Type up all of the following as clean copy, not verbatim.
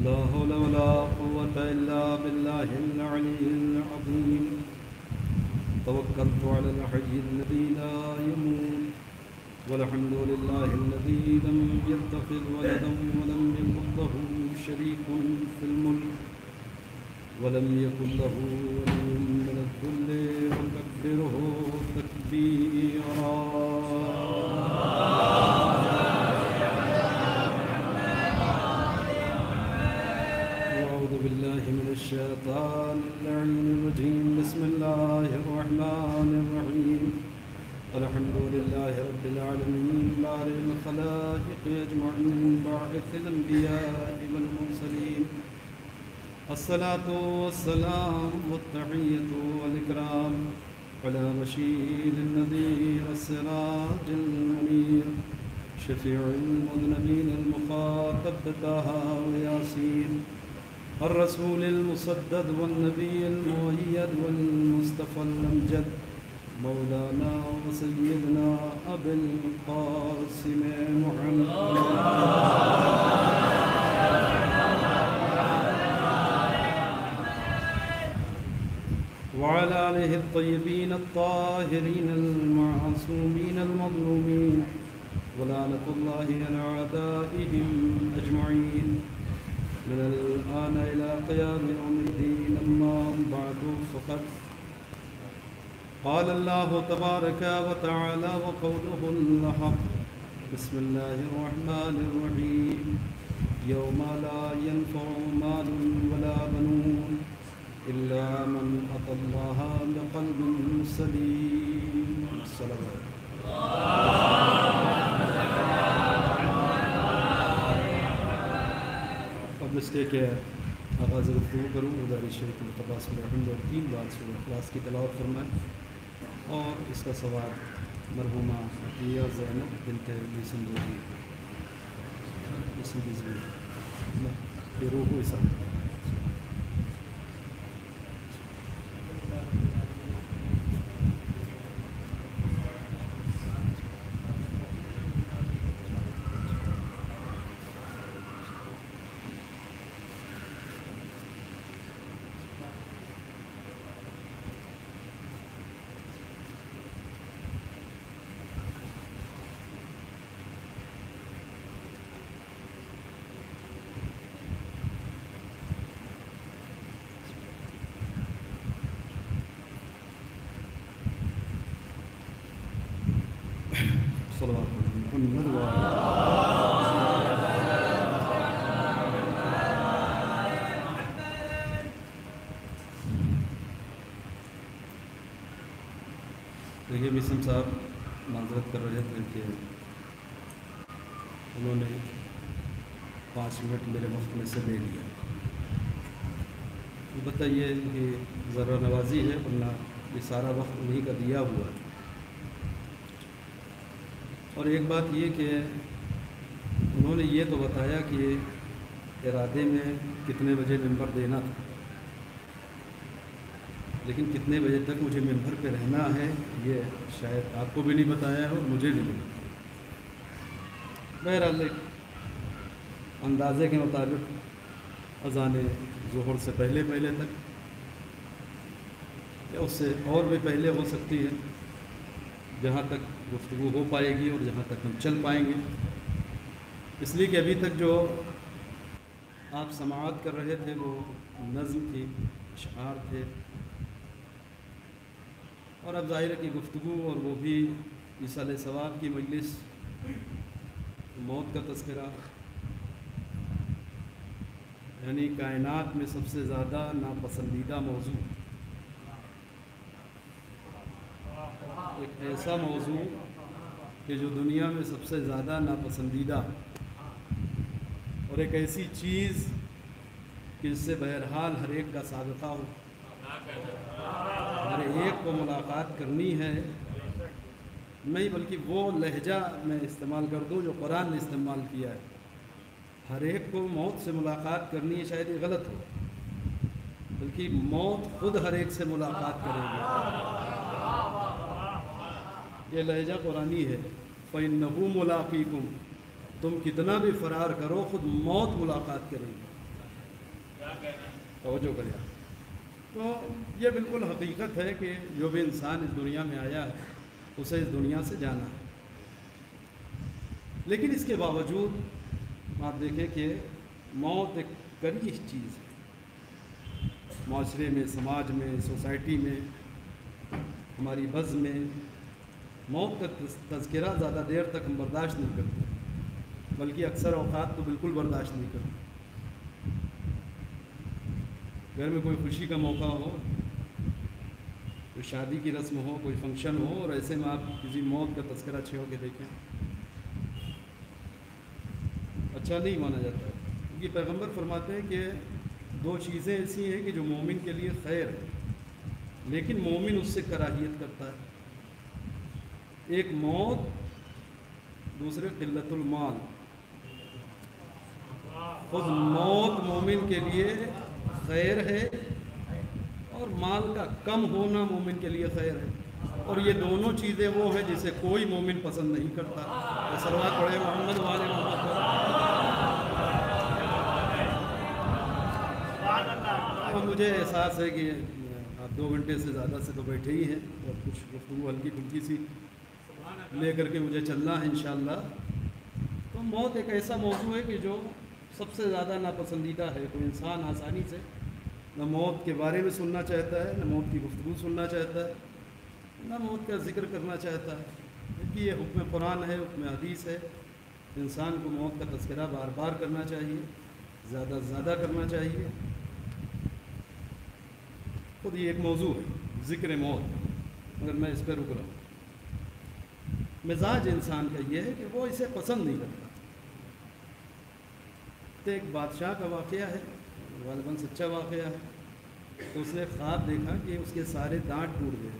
لا حول ولا قوة إلا بالله العلي العظيم توكلت على الحي الذي لا يموت والحمد لله الذي لم يتخذ ولدا ولم يكن له شريك في الملك ولم يكن له ولي من الذل وكبره تكبيرا أعوذ بالله من الشيطان اللعين الرجيم بسم الله الرحمن الرحيم الحمد لله رب العالمين بارئ الخلائق أجمعين باعث الأنبياء والمرسلين الصلاة والسلام والتحية والإكرام على بشير النذير السراج المنير شفيع المذنبين المخاطب بطه وياسين الرسول المصدد والنبي المؤيد والمصطفى الأمجد مولانا وسيدنا أبي القاسم محمد وعلى آله الطيبين الطاهرين المعصومين المظلومين ولعنة الله على أعدائهم أجمعين من الآن إلى قيام يوم الدين أما بعد فقد قال الله تبارك وتعالى وقوله الحق بسم الله الرحمن الرحيم يوم لا ينفع مال ولا بنون إلا من أتى الله بقلب سليم صلوات قبل اس کے آغاز گفتگو کروں گزارش ہے کہ مقتباس الحمد اور 3 بار سورہ اخلاص کی تلاوت فرمائیں اور اس کا ثواب مرحومہ عطیہ زینب بنت سندوری کی روح و حساب دیکھیے مسلم صاحب معذرت کر رہے تھے کہ انہوں نے 5 منٹ میرے وقت میں سے لے لیا. بتائیے کہ ذرا نوازی ہے ورنہ یہ سارا وقت انہیں کا دیا ہوا ہے. اور ایک بات یہ کہ انہوں نے یہ تو بتایا کہ ارادے میں کتنے بجے ممبر دینا تھا، لیکن کتنے بجے تک مجھے ممبر پہ رہنا ہے یہ شاید آپ کو بھی نہیں بتایا ہے اور مجھے بھی نہیں. بہرحال اندازے کے مطابق اذان ظہر سے پہلے تک یا اس سے اور بھی پہلے ہو سکتی ہے، جہاں تک گفتگو ہو پائے گی اور جہاں تک ہم چل پائیں گے. اس لیے کہ ابھی تک جو آپ سماعت کر رہے تھے وہ نظم تھی، اشعار تھے، اور اب ظاہر کی گفتگو اور وہ بھی ایصال ثواب کی مجلس، موت کا تذکرہ، یعنی کائنات میں سب سے زیادہ ناپسندیدہ موضوع، ایک ایسا موضوع کہ جو دنیا میں سب سے زیادہ ناپسندیدہ، اور ایک ایسی چیز کہ جس سے بہرحال ہر ایک کا سابقہ ہو، ہر ایک کو ملاقات کرنی ہے، نہیں بلکہ وہ لہجہ میں استعمال کر دوں جو قرآن نے استعمال کیا ہے. ہر ایک کو موت سے ملاقات کرنی ہے، شاید یہ غلط ہو، بلکہ موت خود ہر ایک سے ملاقات کرے گی. یہ لہجہ قرآنی ہے. فَإِنَّهُ مُلَاقِيكُمْ، تم کتنا بھی فرار کرو خود موت ملاقات کرے گی. توجہ کریں۔ تو یہ بالکل حقیقت ہے کہ جو بھی انسان اس دنیا میں آیا ہے اسے اس دنیا سے جانا ہے، لیکن اس کے باوجود آپ دیکھیں کہ موت ایک کریہ چیز ہے۔ معاشرے میں، سماج میں، سوسائٹی میں، ہماری بزم میں موت کا تذکرہ زیادہ دیر تک ہم برداشت نہیں کرتے، بلکہ اکثر اوقات تو بالکل برداشت نہیں کرتے۔ گھر میں کوئی خوشی کا موقع ہو، کوئی شادی کی رسم ہو، کوئی فنکشن ہو، اور ایسے میں آپ کسی موت کا تذکرہ چھیڑ کے دیکھیں، اچھا نہیں مانا جاتا ہے۔ کیونکہ پیغمبر فرماتے ہیں کہ دو چیزیں ایسی ہیں کہ جو مومن کے لیے خیر ہے، لیکن مومن اس سے کراہیت کرتا ہے۔ ایک موت، دوسرے قلت المال۔ خود موت مومن کے لیے خیر ہے اور مال کا کم ہونا مومن کے لیے خیر ہے، اور یہ دونوں چیزیں وہ ہیں جسے کوئی مومن پسند نہیں کرتا۔ صلوات پڑھے محمد والے محمد۔ مجھے احساس ہے کہ آپ 2 گھنٹے سے زیادہ سے تو بیٹھے ہی ہیں، اور کچھ گفتگو ہلکی پھلکی سی لے کر کے مجھے چلنا ہے انشاءاللہ۔ تو موت ایک ایسا موضوع ہے کہ جو سب سے زیادہ ناپسندیدہ ہے۔ کوئی انسان آسانی سے نہ موت کے بارے میں سننا چاہتا ہے، نہ موت کی گفتگو سننا چاہتا ہے، نہ موت کا ذکر کرنا چاہتا ہے، کیونکہ یہ حکم قرآن ہے، حکم حدیث ہے۔ انسان کو موت کا تذکرہ بار بار کرنا چاہیے، زیادہ سے زیادہ کرنا چاہیے۔ خود یہ ایک موضوع ہے، ذکر موت، مگر میں اس پہ رک رہا ہوں۔ مزاج انسان کا یہ ہے کہ وہ اسے پسند نہیں کرتا۔ تو ایک بادشاہ کا واقعہ ہے، غالباً سچا واقعہ ہے۔ تو اس نے خواب دیکھا کہ اس کے سارے دانت ٹوٹ گئے،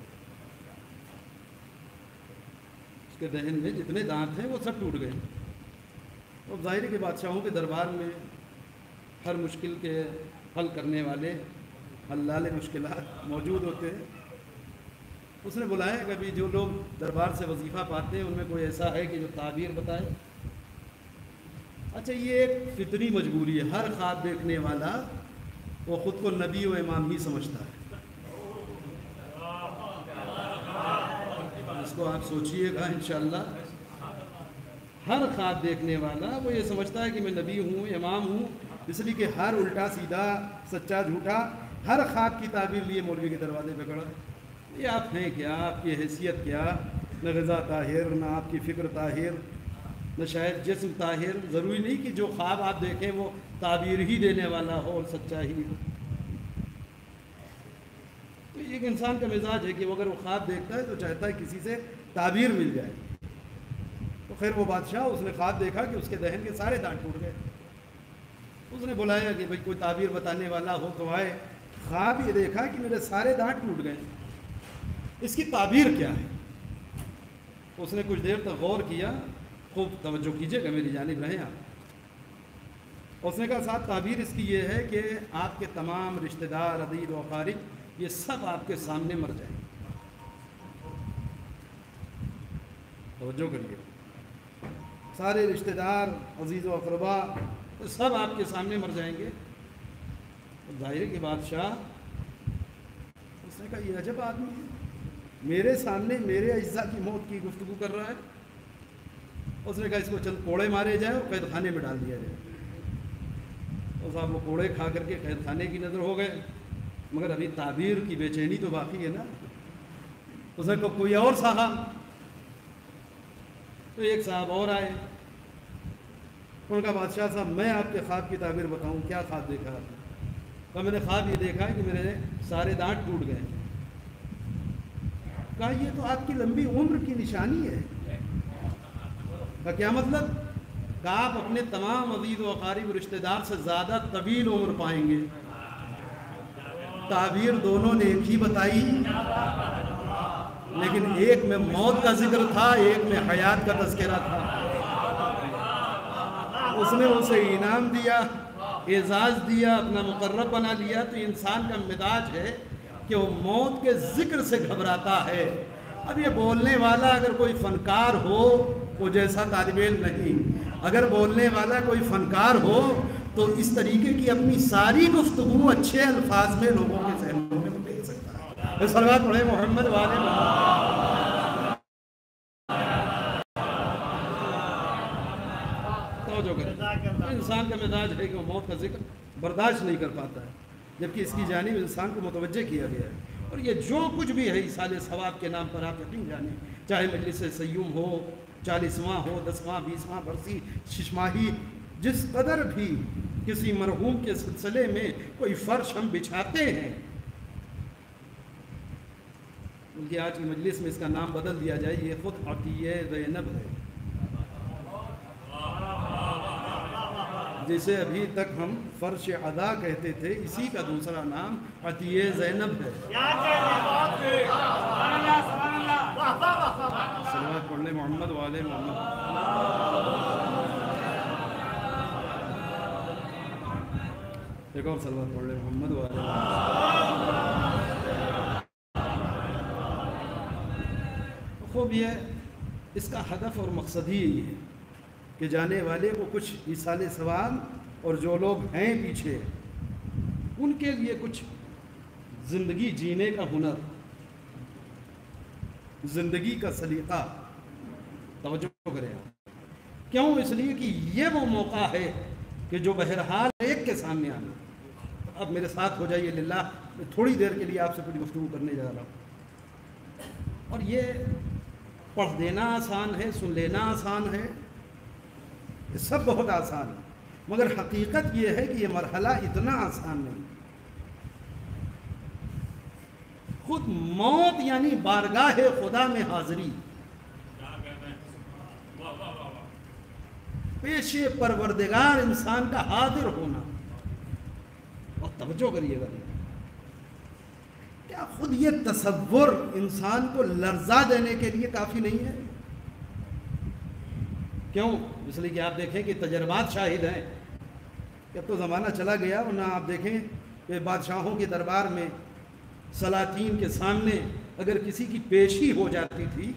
اس کے دہن میں جتنے دانت ہیں وہ سب ٹوٹ گئے۔ اور ظاہر ہے کہ بادشاہوں کے دربار میں ہر مشکل کے حل کرنے والے حلال مشکلات موجود ہوتے ہیں۔ اس نے بلایا کبھی جو لوگ دربار سے وظیفہ پاتے ہیں ان میں کوئی ایسا ہے کہ جو تعبیر بتائے۔ اچھا، یہ ایک فطری مجبوری ہے، ہر خواب دیکھنے والا وہ خود کو نبی و امام ہی سمجھتا ہے۔ اس کو آپ سوچئے گا انشاءاللہ۔ ہر خواب دیکھنے والا وہ یہ سمجھتا ہے کہ میں نبی ہوں، امام ہوں، اس لیے کہ ہر الٹا سیدھا، سچا جھوٹا، ہر خواب کی تعبیر لیے مولوی کے دروازے پہ کھڑا۔ یہ آپ ہیں کیا؟ آپ کی حیثیت کیا؟ نہ غذا طاہر، نہ آپ کی فکر طاہر، نہ شاید جسم طاہر۔ ضروری نہیں کہ جو خواب آپ دیکھیں وہ تعبیر ہی دینے والا ہو اور سچا ہی ہو۔ تو ایک انسان کا مزاج ہے کہ وہ اگر وہ خواب دیکھتا ہے تو چاہتا ہے کسی سے تعبیر مل جائے۔ تو خیر وہ بادشاہ، اس نے خواب دیکھا کہ اس کے دہن کے سارے دانت ٹوٹ گئے۔ اس نے بلایا کہ بھئی کوئی تعبیر بتانے والا ہو تو آئے۔ خواب یہ دیکھا کہ میرے سارے دانت ٹوٹ گئے، اس کی تعبیر کیا ہے؟ اس نے کچھ دیر تک غور کیا، خوب توجہ کیجئے گا، میری جانب رہیں آپ۔ اس نے کہا صاحب تعبیر اس کی یہ ہے کہ آپ کے تمام رشتہ دار، عزیز و اقارب، یہ سب آپ کے سامنے مر جائیں۔ توجہ کریے، سارے رشتہ دار، عزیز و اقربا سب آپ کے سامنے مر جائیں گے۔ ظاہر کے بادشاہ، اس نے کہا یہ عجب آدمی ہے، میرے سامنے میرے اجزاء کی موت کی گفتگو کر رہا ہے۔ اس نے کہا اس کو چند کوڑے مارے جائیں اور قید خانے میں ڈال دیا جائے۔ اور صاحب وہ کوڑے کھا کر کے قید خانے کی نظر ہو گئے، مگر ابھی تعبیر کی بے چینی تو باقی ہے نا۔ اس نے کہا کوئی اور صاحب؟ تو ایک صاحب اور آئے، انہوں نے کہا بادشاہ صاحب میں آپ کے خواب کی تعبیر بتاؤں، کیا خواب دیکھا آپ نے؟ کہا میں نے خواب یہ دیکھا ہے کہ میرے سارے دانت ٹوٹ گئے۔ کہا یہ تو آپ کی لمبی عمر کی نشانی ہے۔ کہا کیا مطلب؟ کہا آپ اپنے تمام عزیز و اقارب رشتہ دار سے زیادہ طویل عمر پائیں گے۔ تعبیر دونوں نے ایک ہی بتائی، لیکن ایک میں موت کا ذکر تھا، ایک میں حیات کا تذکرہ تھا۔ اس نے اسے انعام دیا، اعزاز دیا، اپنا مقرب بنا لیا۔ تو انسان کا مزاج ہے کہ وہ موت کے ذکر سے گھبراتا ہے۔ اب یہ بولنے والا اگر کوئی فنکار ہو وہ جیسا طالب علم نہیں، اگر بولنے والا کوئی فنکار ہو تو اس طریقے کی اپنی ساری گفتگو اچھے الفاظ میں لوگوں کے ذہنوں میں بھیج سکتا ہے۔ صلوات پڑھیں محمد والے توجہ کریں۔ انسان کا مزاج ہے کہ وہ موت کا ذکر برداشت نہیں کر پاتا ہے، جبکہ اس کی جانب انسان کو متوجہ کیا گیا ہے۔ اور یہ جو کچھ بھی ہے ایصال ثواب کے نام پر آپ یقین جانیں، چاہے مجلس سیوم ہو، 40واں ہو، 10واں 20واں برسی ششماہی، جس قدر بھی کسی مرحوم کے سلسلے میں کوئی فرش ہم بچھاتے ہیں، بلکہ آج کی مجلس میں اس کا نام بدل دیا جائے، یہ خود عطیہ زینب ہے، جسے ابھی تک ہم فرش عدا کہتے تھے، اسی کا دوسرا نام عطیہ زینب ہے۔ صلوات پڑھنے محمد والے محمد۔ ایک اور صلوات پڑھ لیں محمد والے محمد۔ خوب یہ اس کا ہدف اور مقصد ہی یہی ہے کہ جانے والے کو کچھ ایصال ثواب، اور جو لوگ ہیں پیچھے ان کے لیے کچھ زندگی جینے کا ہنر، زندگی کا سلیقہ۔ توجہ کریں، کیوں؟ اس لیے کہ یہ وہ موقع ہے کہ جو بہرحال ایک کے سامنے آنا۔ اب میرے ساتھ ہو جائیے للہ، میں تھوڑی دیر کے لیے آپ سے کچھ گفتگو کرنے جا رہا ہوں، اور یہ پڑھ دینا آسان ہے، سن لینا آسان ہے، یہ سب بہت آسان ہے، مگر حقیقت یہ ہے کہ یہ مرحلہ اتنا آسان نہیں۔ خود موت یعنی بارگاہ خدا میں حاضری، پیش پروردگار انسان کا حاضر ہونا۔ اور توجہ کریے گا، کیا خود یہ تصور انسان کو لرزا دینے کے لیے کافی نہیں ہے؟ کیوں؟ اس لیے کہ آپ دیکھیں کہ تجربات شاہد ہیں کہ اب تو زمانہ چلا گیا، ورنہ آپ دیکھیں کہ بادشاہوں کے دربار میں سلاطین کے سامنے اگر کسی کی پیشی ہو جاتی تھی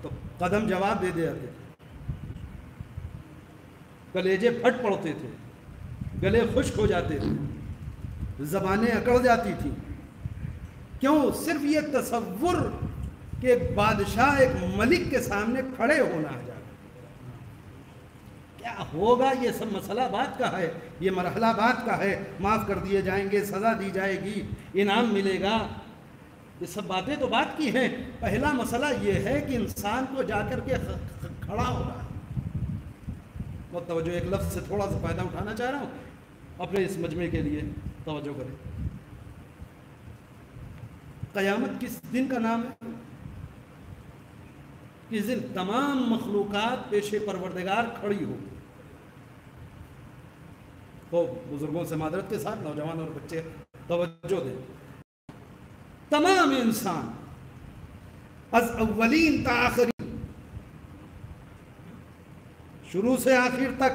تو قدم جواب دے دیتے تھے، کلیجے پھٹ پڑتے تھے، گلے خشک ہو جاتے تھے، زبانیں اکڑ جاتی تھیں۔ کیوں؟ صرف یہ تصور کہ ایک بادشاہ ایک ملک کے سامنے کھڑے ہونا ہے، کیا ہوگا، یہ سب مسئلہ بات کا ہے، یہ مرحلہ بات کا ہے، معاف کر دیے جائیں گے، سزا دی جائے گی، انعام ملے گا، یہ سب باتیں تو بات کی ہیں۔ پہلا مسئلہ یہ ہے کہ انسان کو جا کر کے کھڑا ہوگا۔ بہت توجہ، ایک لفظ سے تھوڑا سا فائدہ اٹھانا چاہ رہا ہوں اپنے اس مجمع کے لیے، توجہ کریں۔ قیامت کس دن کا نام ہے؟ کس دن تمام مخلوقات پیش پروردگار کھڑی ہو۔ تو بزرگوں سے معذرت کے ساتھ نوجوان اور بچے توجہ دیں، تمام انسان از اولین تا آخرین، شروع سے آخر تک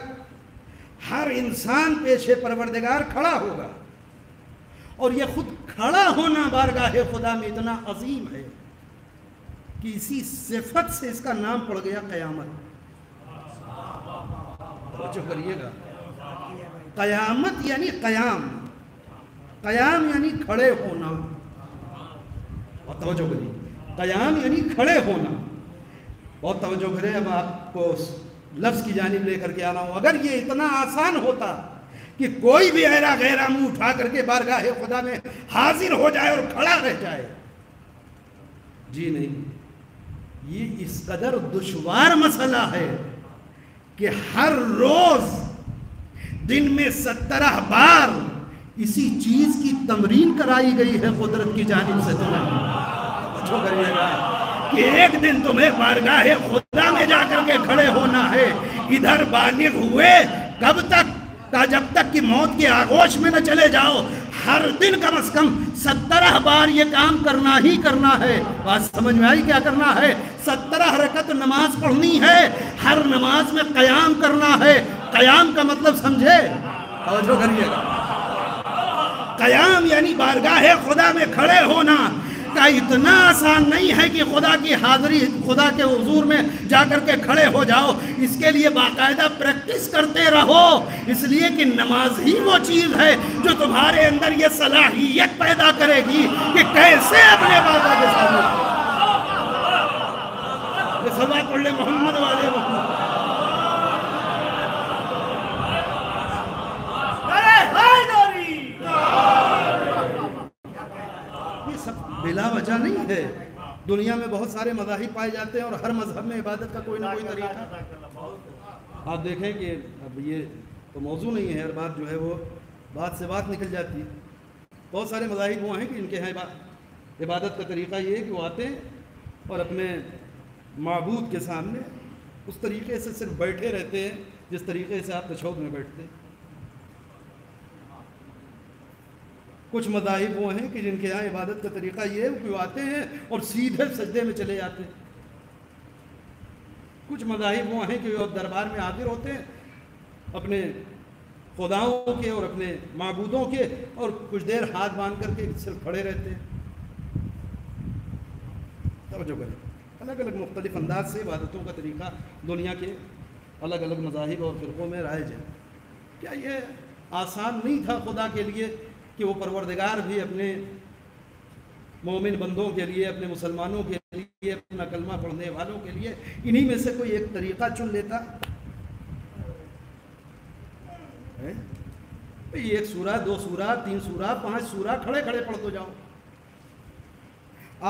ہر انسان پیش پروردگار کھڑا ہوگا، اور یہ خود کھڑا ہونا بارگاہ خدا میں اتنا عظیم ہے کہ اسی صفت سے اس کا نام پڑ گیا قیامت۔ توجہ کریے گا، قیامت یعنی قیام، قیام یعنی کھڑے ہونا، اور توجہ کریے، قیام یعنی کھڑے ہونا۔ بہت توجہ کریں، اب آپ کو لفظ کی جانب لے کر کے آنا ہوں۔ اگر یہ اتنا آسان ہوتا کہ کوئی بھی ایرا غیرہ منہ اٹھا کر کے بارگاہ خدا میں حاضر ہو جائے اور کھڑا رہ جائے، جی نہیں، یہ اس قدر دشوار مسئلہ ہے کہ ہر روز دن میں 17 بار اسی چیز کی تمرین کرائی گئی ہے قدرت کی جانب سے تمہیں۔ اچھو کریے گا کہ ایک دن تمہیں بارگاہ خدا میں جا کر کے کھڑے ہونا ہے۔ ادھر بالغ ہوئے کب تک؟ جب تک کہ موت کے آغوش میں نہ چلے جاؤ، ہر دن کم از کم 17 بار یہ کام کرنا ہی کرنا ہے۔ بات سمجھ میں آئی کیا کرنا ہے؟ 17 رکعت نماز پڑھنی ہے، ہر نماز میں قیام کرنا ہے۔ قیام کا مطلب سمجھے؟ توجہ کریے گا، قیام یعنی بارگاہ خدا میں کھڑے ہونا۔ کا اتنا آسان نہیں ہے کہ خدا کی حاضری، خدا کے حضور میں جا کر کے کھڑے ہو جاؤ. اس کے لیے باقاعدہ پریکٹس کرتے رہو، اس لیے کہ نماز ہی وہ چیز ہے جو تمہارے اندر یہ صلاحیت پیدا کرے گی کہ کیسے اپنے بابا کے سامنے. یہ سزا پڑھ لے محمد والے محمد. یہ سب بلا وجہ نہیں ہے. دنیا میں بہت سارے مذاہب پائے جاتے ہیں اور ہر مذہب میں عبادت کا کوئی نہ کوئی طریقہ. آپ دیکھیں کہ اب یہ تو موضوع نہیں ہے، ہر بات جو ہے وہ بات سے بات نکل جاتی ہے. بہت سارے مذاہب وہ ہیں کہ ان کے ہیں عبادت کا طریقہ یہ ہے کہ وہ آتے ہیں اور اپنے معبود کے سامنے اس طریقے سے صرف بیٹھے رہتے ہیں جس طریقے سے آپ تشہد میں بیٹھتے ہیں. کچھ مذاہب وہ ہیں کہ جن کے یہاں عبادت کا طریقہ یہ ہے کہ وہ آتے ہیں اور سیدھے سجدے میں چلے جاتے ہیں. کچھ مذاہب وہ ہیں کہ وہ دربار میں حاضر ہوتے ہیں اپنے خداؤں کے اور اپنے معبودوں کے، اور کچھ دیر ہاتھ باندھ کر کے صرف کھڑے رہتے ہیں. توجہ کریں، الگ الگ مختلف انداز سے عبادتوں کا طریقہ دنیا کے الگ الگ مذاہب اور فرقوں میں رائج ہے. کیا یہ آسان نہیں تھا خدا کے لیے کہ وہ پروردگار بھی اپنے مومن بندوں کے لیے، اپنے مسلمانوں کے لیے، اپنا کلمہ پڑھنے والوں کے لیے انہی میں سے کوئی ایک طریقہ چن لیتا؟ ایک سورہ، 2 سورہ، 3 سورہ، 5 سورہ کھڑے کھڑے پڑھ تو جاؤ.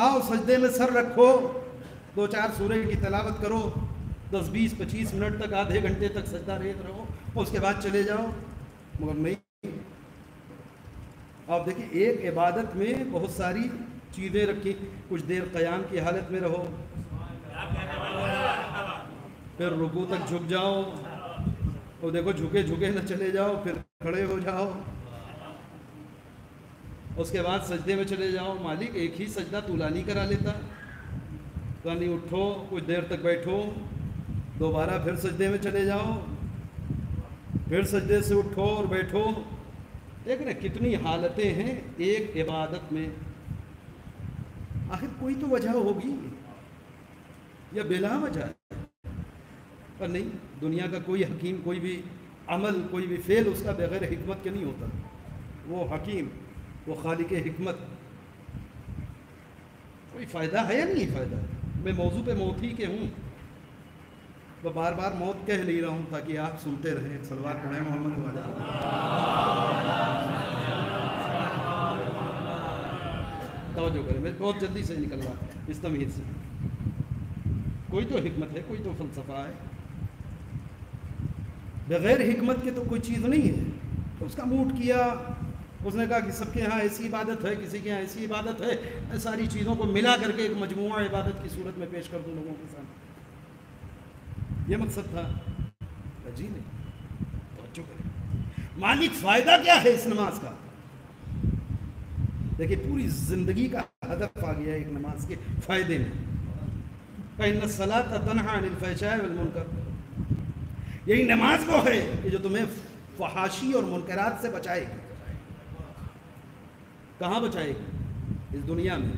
آؤ سجدے میں سر رکھو، 2-4 سورے کی تلاوت کرو، 10 20 25 منٹ تک، آدھے گھنٹے تک سجدہ ریت رہو اور اس کے بعد چلے جاؤ. مگر نہیں. آپ دیکھیں ایک عبادت میں بہت ساری چیزیں رکھی. کچھ دیر قیام کی حالت میں رہو، پھر رکوع تک جھک جاؤ، اور دیکھو جھکے جھکے نہ چلے جاؤ، پھر کھڑے ہو جاؤ، اس کے بعد سجدے میں چلے جاؤ. مالک ایک ہی سجدہ طولانی کرا لیتا. یعنی اٹھو، کچھ دیر تک بیٹھو، دوبارہ پھر سجدے میں چلے جاؤ، پھر سجدے سے اٹھو اور بیٹھو. دیکھ رہے کتنی حالتیں ہیں ایک عبادت میں. آخر کوئی تو وجہ ہوگی یا بلا وجہ؟ پر نہیں، دنیا کا کوئی حکیم، کوئی بھی عمل، کوئی بھی فعل اس کا بغیر حکمت کے نہیں ہوتا. وہ حکیم، وہ خالق حکمت. کوئی فائدہ ہے یا نہیں فائدہ؟ میں موضوع پہ موت ہی کے ہوں، میں بار بار موت کہہ نہیں رہا ہوں تاکہ آپ سنتے رہیں. صلوات پڑھیں محمد والا. توجہ کریں، میں بہت جلدی سے نکل رہا اس تمہید سے. کوئی تو حکمت ہے، کوئی تو فلسفہ ہے. بغیر حکمت کے تو کوئی چیز نہیں ہے. تو اس کا موڈ کیا، اس نے کہا کہ سب کے ہاں ایسی عبادت ہے، کسی کے ہاں ایسی عبادت ہے، میں ساری چیزوں کو ملا کر کے ایک مجموعہ عبادت کی صورت میں پیش کر دوں لوگوں کے سامنے. یہ مقصد تھا؟ جی نہیں. توجہ کریں، مالک فائدہ کیا ہے اس نماز کا؟ دیکھیں پوری زندگی کا ہدف آ گیا ایک نماز کے فائدے میں. فَإِنَّ الصَّلَاةَ تَنْهَىٰ عَنِ الْفَحْشَاءِ وَالْمُنکَرِ. یہی نماز وہ ہے کہ جو تمہیں فحاشی اور منکرات سے بچائے گی. کہاں بچائے گی؟ اس دنیا میں.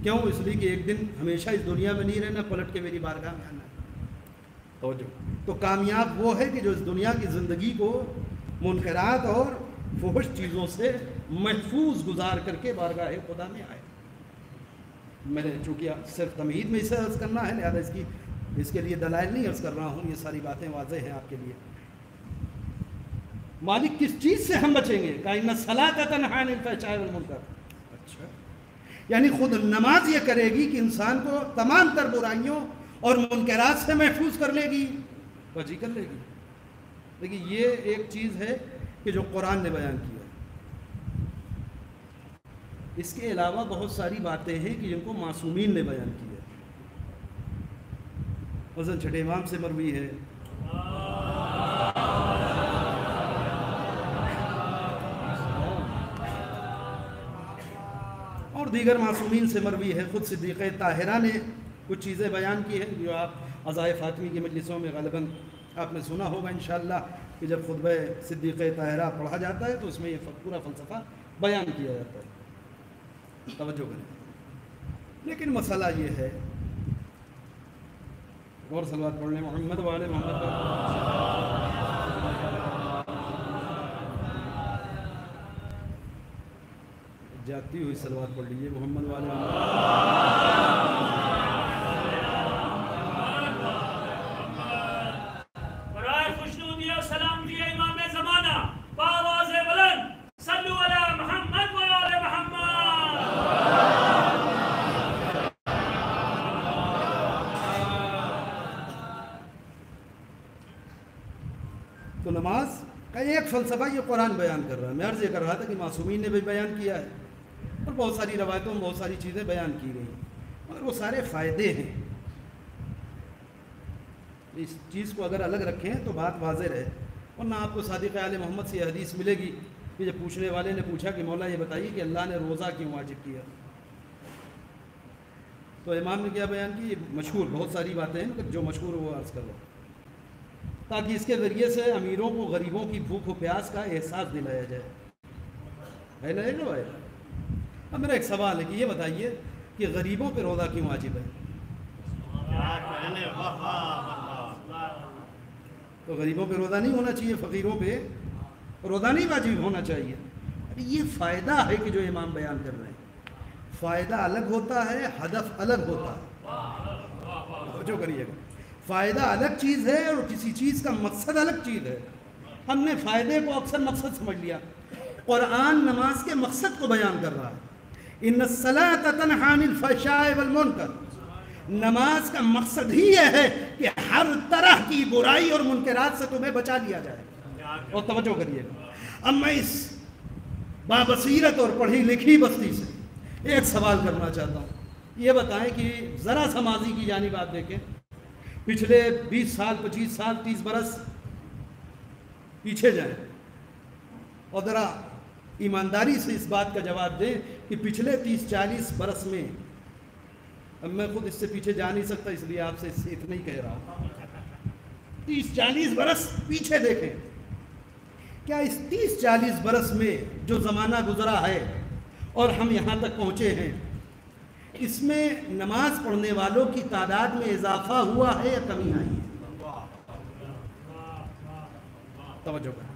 کیوں؟ اس لیے کہ ایک دن ہمیشہ اس دنیا میں نہیں رہنا، پلٹ کے میری بارگاہ میں آنا. تو کامیاب وہ ہے کہ جو اس دنیا کی زندگی کو منکرات اور فحش چیزوں سے محفوظ گزار کر کے بارگاہ خدا میں آئے. میں نے چونکہ صرف تمہید میں اسے عرض کرنا ہے، لہٰذا اس کے لیے دلائل نہیں عرض کر رہا ہوں، یہ ساری باتیں واضح ہیں آپ کے لیے. مالک کس چیز سے ہم بچیں گے؟ کائنہ الصلاۃ تنہی عن الفحشاء والمنکر. اچھا، یعنی خود نماز یہ کرے گی کہ انسان کو تمام تر برائیوں اور منکرات سے محفوظ کر لے گی، بچی کر لے گی. لیکن یہ ایک چیز ہے کہ جو قرآن نے بیان کیا. اس کے علاوہ بہت ساری باتیں ہیں کہ جن کو معصومین نے بیان کیا. مثلا چھٹے امام سے مروی ہے، اور دیگر معصومین سے مروی ہے. خود صدیقہ طاہرہ نے کچھ چیزیں بیان کی ہیں جو آپ عزائے فاطمی کی مجلسوں میں غالباً آپ نے سنا ہوگا انشاءاللہ کہ جب خطبہ صدیقہ طاہرہ پڑھا جاتا ہے تو اس میں یہ پورا فلسفہ بیان کیا جاتا ہے. توجہ کریں. لیکن مسئلہ یہ ہے، اور صلوات پڑھ لیں محمد والے محمد پر۔ جاتی ہوئی صلوات پڑھ لیجیے محمد والے محمد۔ برائے خوشنودی و سلامتی امام زمانہ بآواز بلند صلو علی محمد و آل محمد۔ تو نماز کا ایک فلسفہ یہ قرآن بیان کر رہا ہے۔ میں عرض یہ کر رہا تھا کہ معصومین نے بھی بیان کیا ہے اور بہت ساری روایتوں میں بہت ساری چیزیں بیان کی گئی ہیں، اور وہ سارے فائدے ہیں۔ اس چیز کو اگر الگ رکھیں تو بات واضح رہے، ورنہ آپ کو صادق آل محمد سے یہ حدیث ملے گی کہ جب پوچھنے والے نے پوچھا کہ مولا یہ بتائیے کہ اللہ نے روزہ کیوں واجب کیا، تو امام نے کیا بیان کی؟ یہ مشہور بہت ساری باتیں ہیں، جو مشہور وہ عرض کر رہا ہوں، تاکہ اس کے ذریعے سے امیروں کو غریبوں کی بھوک و پیاس کا احساس دلایا جائے۔ ہے نا بھائی؟ اب میرا ایک سوال ہے کہ یہ بتائیے کہ غریبوں پہ روزہ کیوں واجب ہے؟ تو غریبوں پہ روزہ نہیں ہونا چاہیے، فقیروں پہ روزہ نہیں واجب ہونا چاہیے۔ یہ فائدہ ہے کہ جو امام بیان کر رہے ہیں، فائدہ الگ ہوتا ہے، ہدف الگ ہوتا ہے۔ جو کریے گا، فائدہ الگ چیز ہے اور کسی چیز کا مقصد الگ چیز ہے۔ ہم نے فائدے کو اکثر مقصد سمجھ لیا۔ قرآن نماز کے مقصد کو بیان کر رہا ہے، ان الصلاۃ تنہی عن الفحشاء والمنکر۔ نماز کا مقصد ہی یہ ہے کہ ہر طرح کی برائی اور منکرات سے تمہیں بچا لیا جائے۔ اور توجہ کریے گا، اب میں اس بابصیرت اور پڑھی لکھی بستی سے ایک سوال کرنا چاہتا ہوں۔ یہ بتائیں کہ ذرا سا ماضی کی جانب آپ دیکھیں، پچھلے 20 سال 25 سال 30 برس پیچھے جائیں اور ذرا ایمانداری سے اس بات کا جواب دیں کہ پچھلے 30-40 برس میں، اب میں خود اس سے پیچھے جا نہیں سکتا اس لیے آپ سے اتنا ہی کہہ رہا ہوں، 30-40 برس پیچھے دیکھیں، کیا اس 30-40 برس میں جو زمانہ گزرا ہے اور ہم یہاں تک پہنچے ہیں، اس میں نماز پڑھنے والوں کی تعداد میں اضافہ ہوا ہے یا کمی آئی ہے؟ توجہ کریں،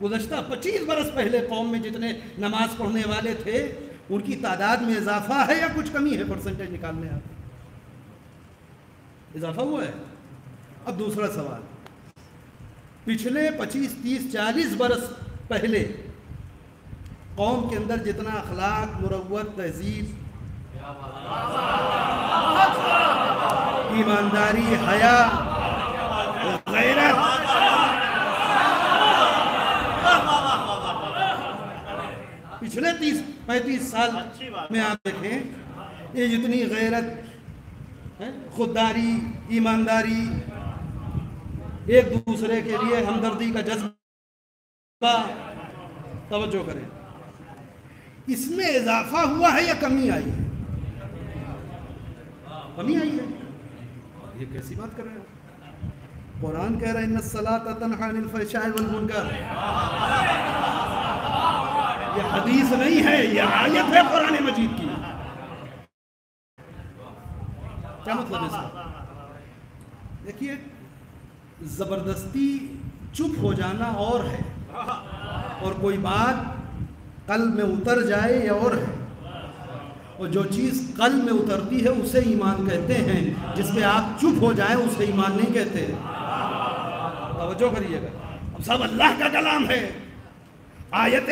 گزشتہ 25 برس پہلے قوم میں جتنے نماز پڑھنے والے تھے ان کی تعداد میں اضافہ ہے یا کچھ کمی ہے؟ پرسنٹیج نکالنے آپ، اضافہ ہوا ہے؟ اب دوسرا سوال، پچھلے 25-30-40 برس پہلے قوم کے اندر جتنا اخلاق، مروت، تہذیب، ایمانداری، حیا، غیرت، پچھلے 30-35 سال میں آپ دیکھیں یہ جتنی غیرت، خودداری، ایمانداری، ایک دوسرے کے لیے ہمدردی کا جذبہ، توجہ کریں، اس میں اضافہ ہوا ہے یا کمی آئی ہے؟ کمی آئی ہے۔ یہ کیسی بات کر رہے ہیں؟ قرآن کہہ رہا ہے ان الصلاۃ تنہی عن الفحشاء والمنکر، یہ حدیث نہیں ہے، یہ آیت ہے قرآن مجید کی۔ کیا مطلب ہے اس کا؟ دیکھیے، زبردستی چپ ہو جانا اور ہے، اور کوئی بات قلب میں اتر جائے یہ اور ہے، اور جو چیز قلب میں اترتی ہے اسے ایمان کہتے ہیں، جس میں آپ چپ ہو جائیں اسے ایمان نہیں کہتے۔ توجہ کریے گا، اب سب اللہ کا کلام ہے، آیت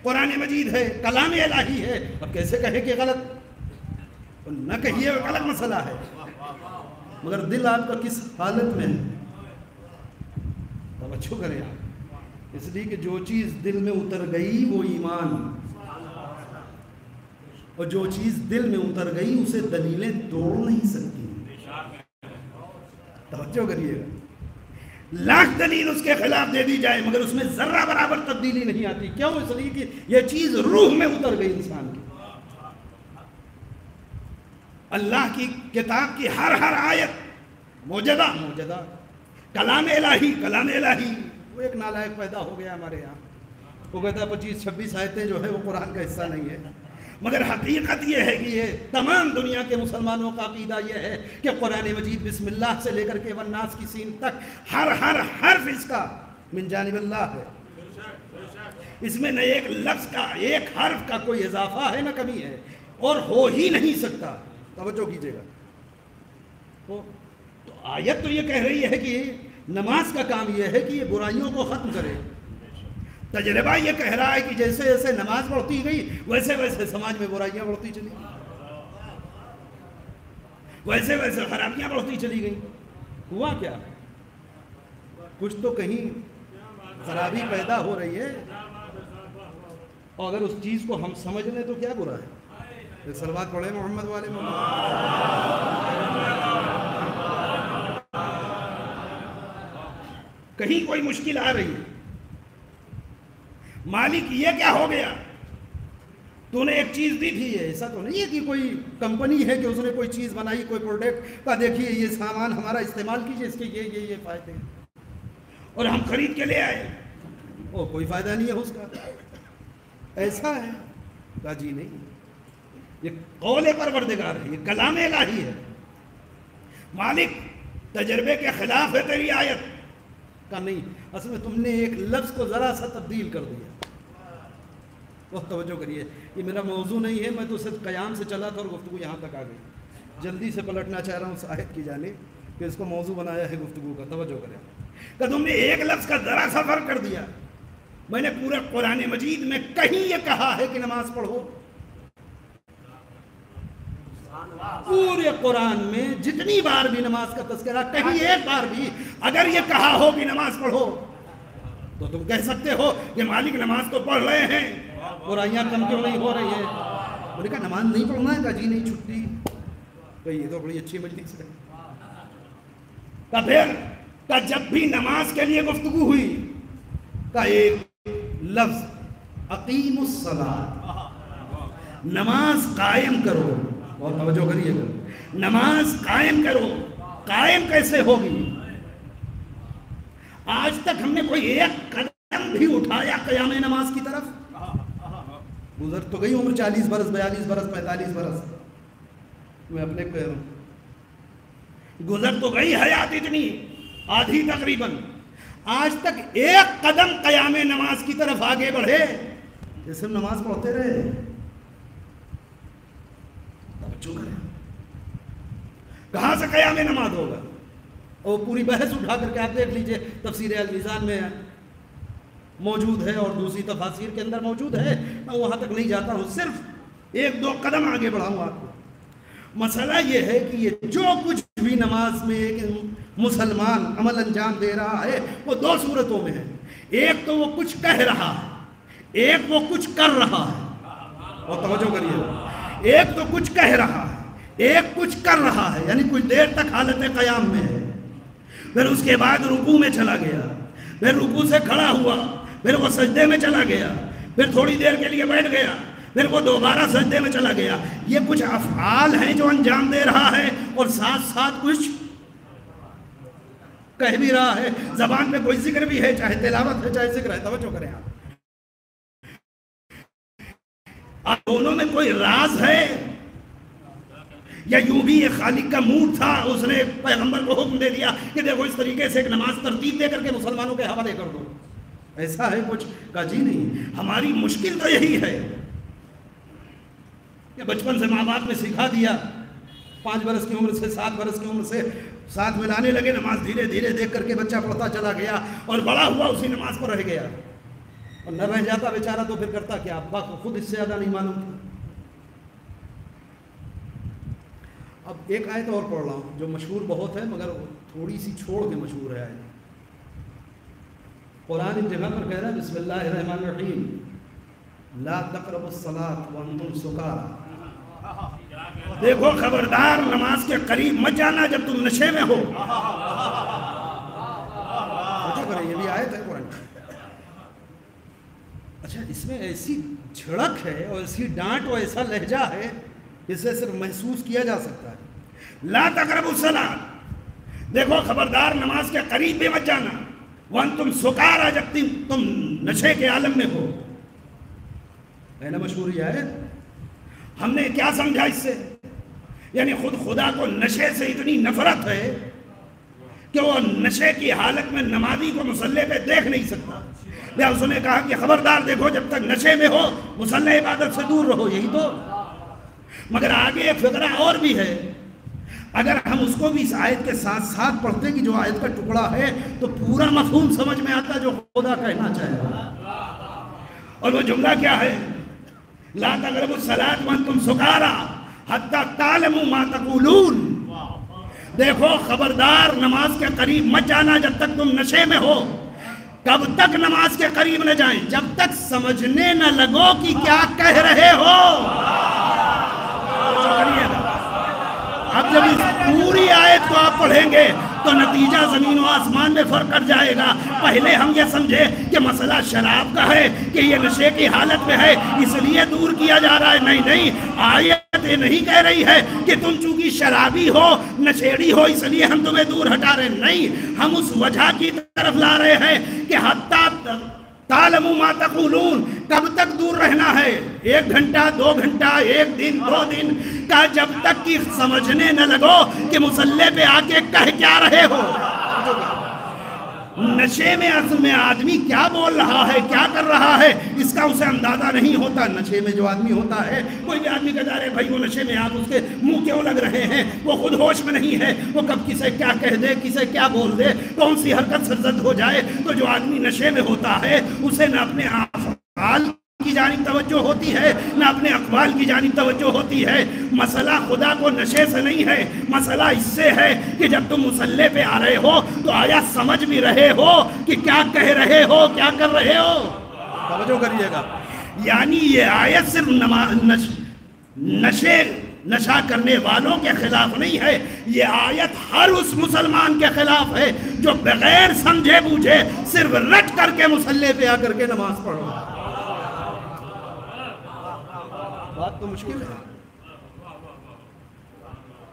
قرآن مجید ہے، کلام الہی ہے، اب کیسے کہے کہ غلط؟ نہ کہیے غلط مسئلہ ہے، مگر دل آپ کا کس حالت میں ہے؟ توجہ کریں آپ، اس لیے کہ جو چیز دل میں اتر گئی وہ ایمان، اور جو چیز دل میں اتر گئی اسے دلیلیں توڑ نہیں سکتی۔ توجہ کریے گا، لاکھ دلیل اس کے خلاف دے دی جائے مگر اس میں ذرہ برابر تبدیلی نہیں آتی۔ کیوں؟ اس لیے کہ یہ چیز روح میں اتر گئی انسان کی۔ اللہ کی کتاب کی ہر آیت موجزہ، کلام الہی، کلام الہی۔ وہ ایک نالائق پیدا ہو گیا ہمارے یہاں، وہ کہتا ہے 25-26 آیتیں جو ہے وہ قرآن کا حصہ نہیں ہے۔ مگر حقیقت یہ ہے کہ یہ تمام دنیا کے مسلمانوں کا عقیدہ یہ ہے کہ قرآن مجید بسم اللہ سے لے کر کے والناس کی سین تک ہر حرف اس کا من جانب اللہ ہے. اس میں نہ ایک لفظ کا ایک حرف کا کوئی اضافہ ہے نہ کمی ہے اور ہو ہی نہیں سکتا. توجہ کیجئے گا. تو آیت تو یہ کہہ رہی ہے کہ نماز کا کام یہ ہے کہ یہ برائیوں کو ختم کرے. تجربہ یہ کہہ رہا ہے کہ جیسے جیسے نماز بڑھتی گئی ویسے ویسے سماج میں برائیاں بڑھتی چلی گئی, ویسے ویسے خرابیاں بڑھتی چلی گئی. ہوا کیا؟ کچھ تو کہیں خرابی پیدا ہو رہی ہے, اور اگر اس چیز کو ہم سمجھ لیں تو کیا برا ہے. صلوات پڑھیں محمد والے محمد. کہیں کوئی مشکل آ رہی ہے, مالک یہ کیا ہو گیا, تو نے ایک چیز دی تھی. ایسا تو نہیں ہے کہ کوئی کمپنی ہے کہ اس نے کوئی چیز بنائی, کوئی پروڈکٹ کا دیکھیے یہ سامان ہمارا استعمال کیجئے, اس کے یہ فائدے ہیں, اور ہم خرید کے لے آئے, اور کوئی فائدہ نہیں ہے اس کا. ایسا ہے کہا جی نہیں, یہ قول پروردگار ہے, یہ کلام الہی ہے. مالک تجربے کے خلاف ہے تیری آیت کا نہیں, اصل میں تم نے ایک لفظ کو ذرا سا تبدیل کر دیا. بہت توجہ کریے, یہ میرا موضوع نہیں ہے, میں تو صرف قیام سے چلا تھا اور گفتگو یہاں تک آ گئی. جلدی سے پلٹنا چاہ رہا ہوں اس آیت کی جانب کہ اس کو موضوع بنایا ہے گفتگو کا. توجہ کریں کہ تم نے ایک لفظ کا ذرا سا فرق کر دیا. میں نے پورے قرآن مجید میں کہیں یہ کہا ہے کہ نماز پڑھو, پورے قرآن میں جتنی بار بھی نماز کا تذکرہ, کہیں ایک بار بھی اگر یہ کہا ہو کہ نماز پڑھو تو تم کہہ سکتے ہو کہ مالک نماز تو پڑھ رہے ہیں, برائیاں کم کیوں نہیں ہو رہی ہیں. میں نے کہا نماز نہیں پڑھنا ہے, کہا جی نہیں چھٹی. تو یہ تو بڑی اچھی مجلس ہے. تو پھر کہ جب بھی نماز کے لیے گفتگو ہوئی کا ایک لفظ اقیم الصلاۃ, نماز قائم کرو. اور توجہ کریے گا, نماز قائم کرو. قائم کیسے ہوگی؟ آج تک ہم نے کوئی ایک قدم بھی اٹھایا قیام نماز کی طرف؟ گزر تو گئی عمر 40 برس 42 برس 45 برس, میں اپنے کہہ رہا ہوں, گزر تو گئی حیات اتنی آدھی تقریباً, آج تک ایک قدم قیام نماز کی طرف آگے بڑھے جیسے نماز پڑھتے رہے. کہاں سے قیام نماز ہوگا؟ اور پوری بحث اٹھا کر کے آپ دیکھ لیجئے, تفسیر المیزان میں موجود ہے اور دوسری تفاسیر کے اندر موجود ہے. میں وہاں تک نہیں جاتا ہوں, صرف ایک دو قدم آگے بڑھاؤں آپ کو. مسئلہ یہ ہے کہ یہ جو کچھ بھی نماز میں ایک مسلمان عمل انجام دے رہا ہے وہ دو صورتوں میں ہے. ایک تو وہ کچھ کہہ رہا ہے, ایک وہ کچھ کر رہا ہے. اور توجہ کریے, ایک تو کچھ کہہ رہا ہے, ایک کچھ کر رہا ہے, یعنی کچھ دیر تک حالت قیام میں ہے, پھر اس کے بعد رکوع میں چلا گیا, پھر رکوع سے کھڑا ہوا, پھر وہ سجدے میں چلا گیا, پھر تھوڑی دیر کے لیے بیٹھ گیا, پھر وہ دوبارہ سجدے میں چلا گیا. یہ کچھ افعال ہیں جو انجام دے رہا ہے اور ساتھ ساتھ کچھ کہہ بھی رہا ہے. زبان پہ کوئی ذکر بھی ہے, چاہے تلاوت ہے چاہے ذکر ہے. توجہ کریں آپ, دونوں میں کوئی راز ہے یا یوں بھی یہ خالق کا موڈ تھا, اس نے پیغمبر کو حکم دے دیا کہ دیکھو اس طریقے سے ایک نماز ترتیب دے کر کے مسلمانوں کے حوالے کر دو. ایسا ہے کچھ؟ کہا جی نہیں. ہماری مشکل تو یہی ہے کہ بچپن سے ماں باپ نے سکھا دیا, 5 برس کی عمر سے 7 برس کی عمر سے ساتھ ملانے لگے, نماز دھیرے دھیرے دیکھ کر کے بچہ پڑھتا چلا گیا اور بڑا ہوا اسی نماز پر رہ گیا, اور نہ رہ جاتا بیچارہ تو پھر کرتا کیا, ابا کو خود اس سے زیادہ نہیں معلوم تھا. اب ایک آیت اور پڑھ رہا ہوں جو مشہور بہت ہے مگر تھوڑی سی چھوڑ کے مشہور ہے آیت. قرآن ایک جگہ پر کہہ رہا ہے بسم اللہ الرحمن الرحیم لا تقربوا الصلاۃ وانتم سکارى. دیکھو خبردار نماز کے قریب مت جانا جب تم نشے میں ہو. یہ بھی آیت ہے قرآن. اچھا, اس میں ایسی جھڑک ہے اور ایسی ڈانٹ اور ایسا لہجہ ہے اسے صرف محسوس کیا جا سکتا ہے. لا تقربوا الصلاۃ, دیکھو خبردار نماز کے قریب بھی مت جانا, وانتم سکارى, جب تم نشے کے عالم میں ہو. ہے نا مشہور یہ آیت. ہم نے کیا سمجھا اس سے؟ یعنی خود خدا کو نشے سے اتنی نفرت ہے کہ وہ نشے کی حالت میں نمازی کو مصلی پہ دیکھ نہیں سکتا. اس نے کہا کہ خبردار دیکھو جب تک نشے میں ہو مصلی عبادت سے دور رہو. یہی تو. مگر آگے ایک فقرہ اور بھی ہے. اگر ہم اس کو بھی اس آیت کے ساتھ ساتھ پڑھتے کہ جو آیت کا ٹکڑا ہے تو پورا مفہوم سمجھ میں آتا جو خدا کہنا چاہے گا. اور وہ جملہ کیا ہے؟ لا تقربوا الصلاۃ وانتم سکارا حتی تعلموا ما تقولون. دیکھو خبردار نماز کے قریب مت جانا جب تک تم نشے میں ہو. کب تک نماز کے قریب نہ جائیں؟ جب تک سمجھنے نہ لگو کہ کیا کہہ رہے ہو. اب جب اس پوری آیت کو آپ پڑھیں گے تو نتیجہ زمین و آسمان میں فرق کر جائے گا. پہلے ہم یہ سمجھے کہ مسئلہ شراب کا ہے کہ یہ نشے کی حالت میں ہے اس لیے دور کیا جا رہا ہے. نہیں, آیت یہ نہیں کہہ رہی ہے کہ تم چونکہ شرابی ہو نشیڑی ہو اس لیے ہم تمہیں دور ہٹا رہے. نہیں, ہم اس وجہ کی طرف لا رہے ہیں کہ حتی تعلموا ما تقولون. کب تک دور رہنا ہے؟ 1 گھنٹہ 2 گھنٹہ 1 دن 2 دن کا, جب تک کہ سمجھنے نہ لگو کہ مصلی پہ آ کے کہہ کیا رہے ہو. نشے میں اصل میں آدمی کیا بول رہا ہے کیا کر رہا ہے اس کا اسے اندازہ نہیں ہوتا. نشے میں جو آدمی ہوتا ہے, کوئی بھی آدمی کہتا ہے بھائی وہ نشے میں آپ اس کے منہ کیوں لگ رہے ہیں, وہ خود ہوش میں نہیں ہے, وہ کب کسے کیا کہہ دے کسے کیا بول دے کون سی حرکت سرزد ہو جائے. تو جو آدمی نشے میں ہوتا ہے اسے نہ اپنے افعال کی جانب توجہ ہوتی ہے نہ اپنے اقوال کی جانب توجہ ہوتی ہے. مسئلہ خدا کو نشے سے نہیں ہے, مسئلہ اس سے ہے کہ جب تم مصلی پہ آ رہے ہو تو آیا سمجھ بھی رہے ہو کہ کیا کہہ رہے ہو کیا کر رہے ہو. توجہ کریے گا. یعنی یہ آیت صرف نشہ کرنے والوں کے خلاف نہیں ہے, یہ آیت ہر اس مسلمان کے خلاف ہے جو بغیر سمجھے بوجھے صرف رٹ کر کے مصلی پہ آ کر کے نماز پڑھو. بات تو مشکل ہے.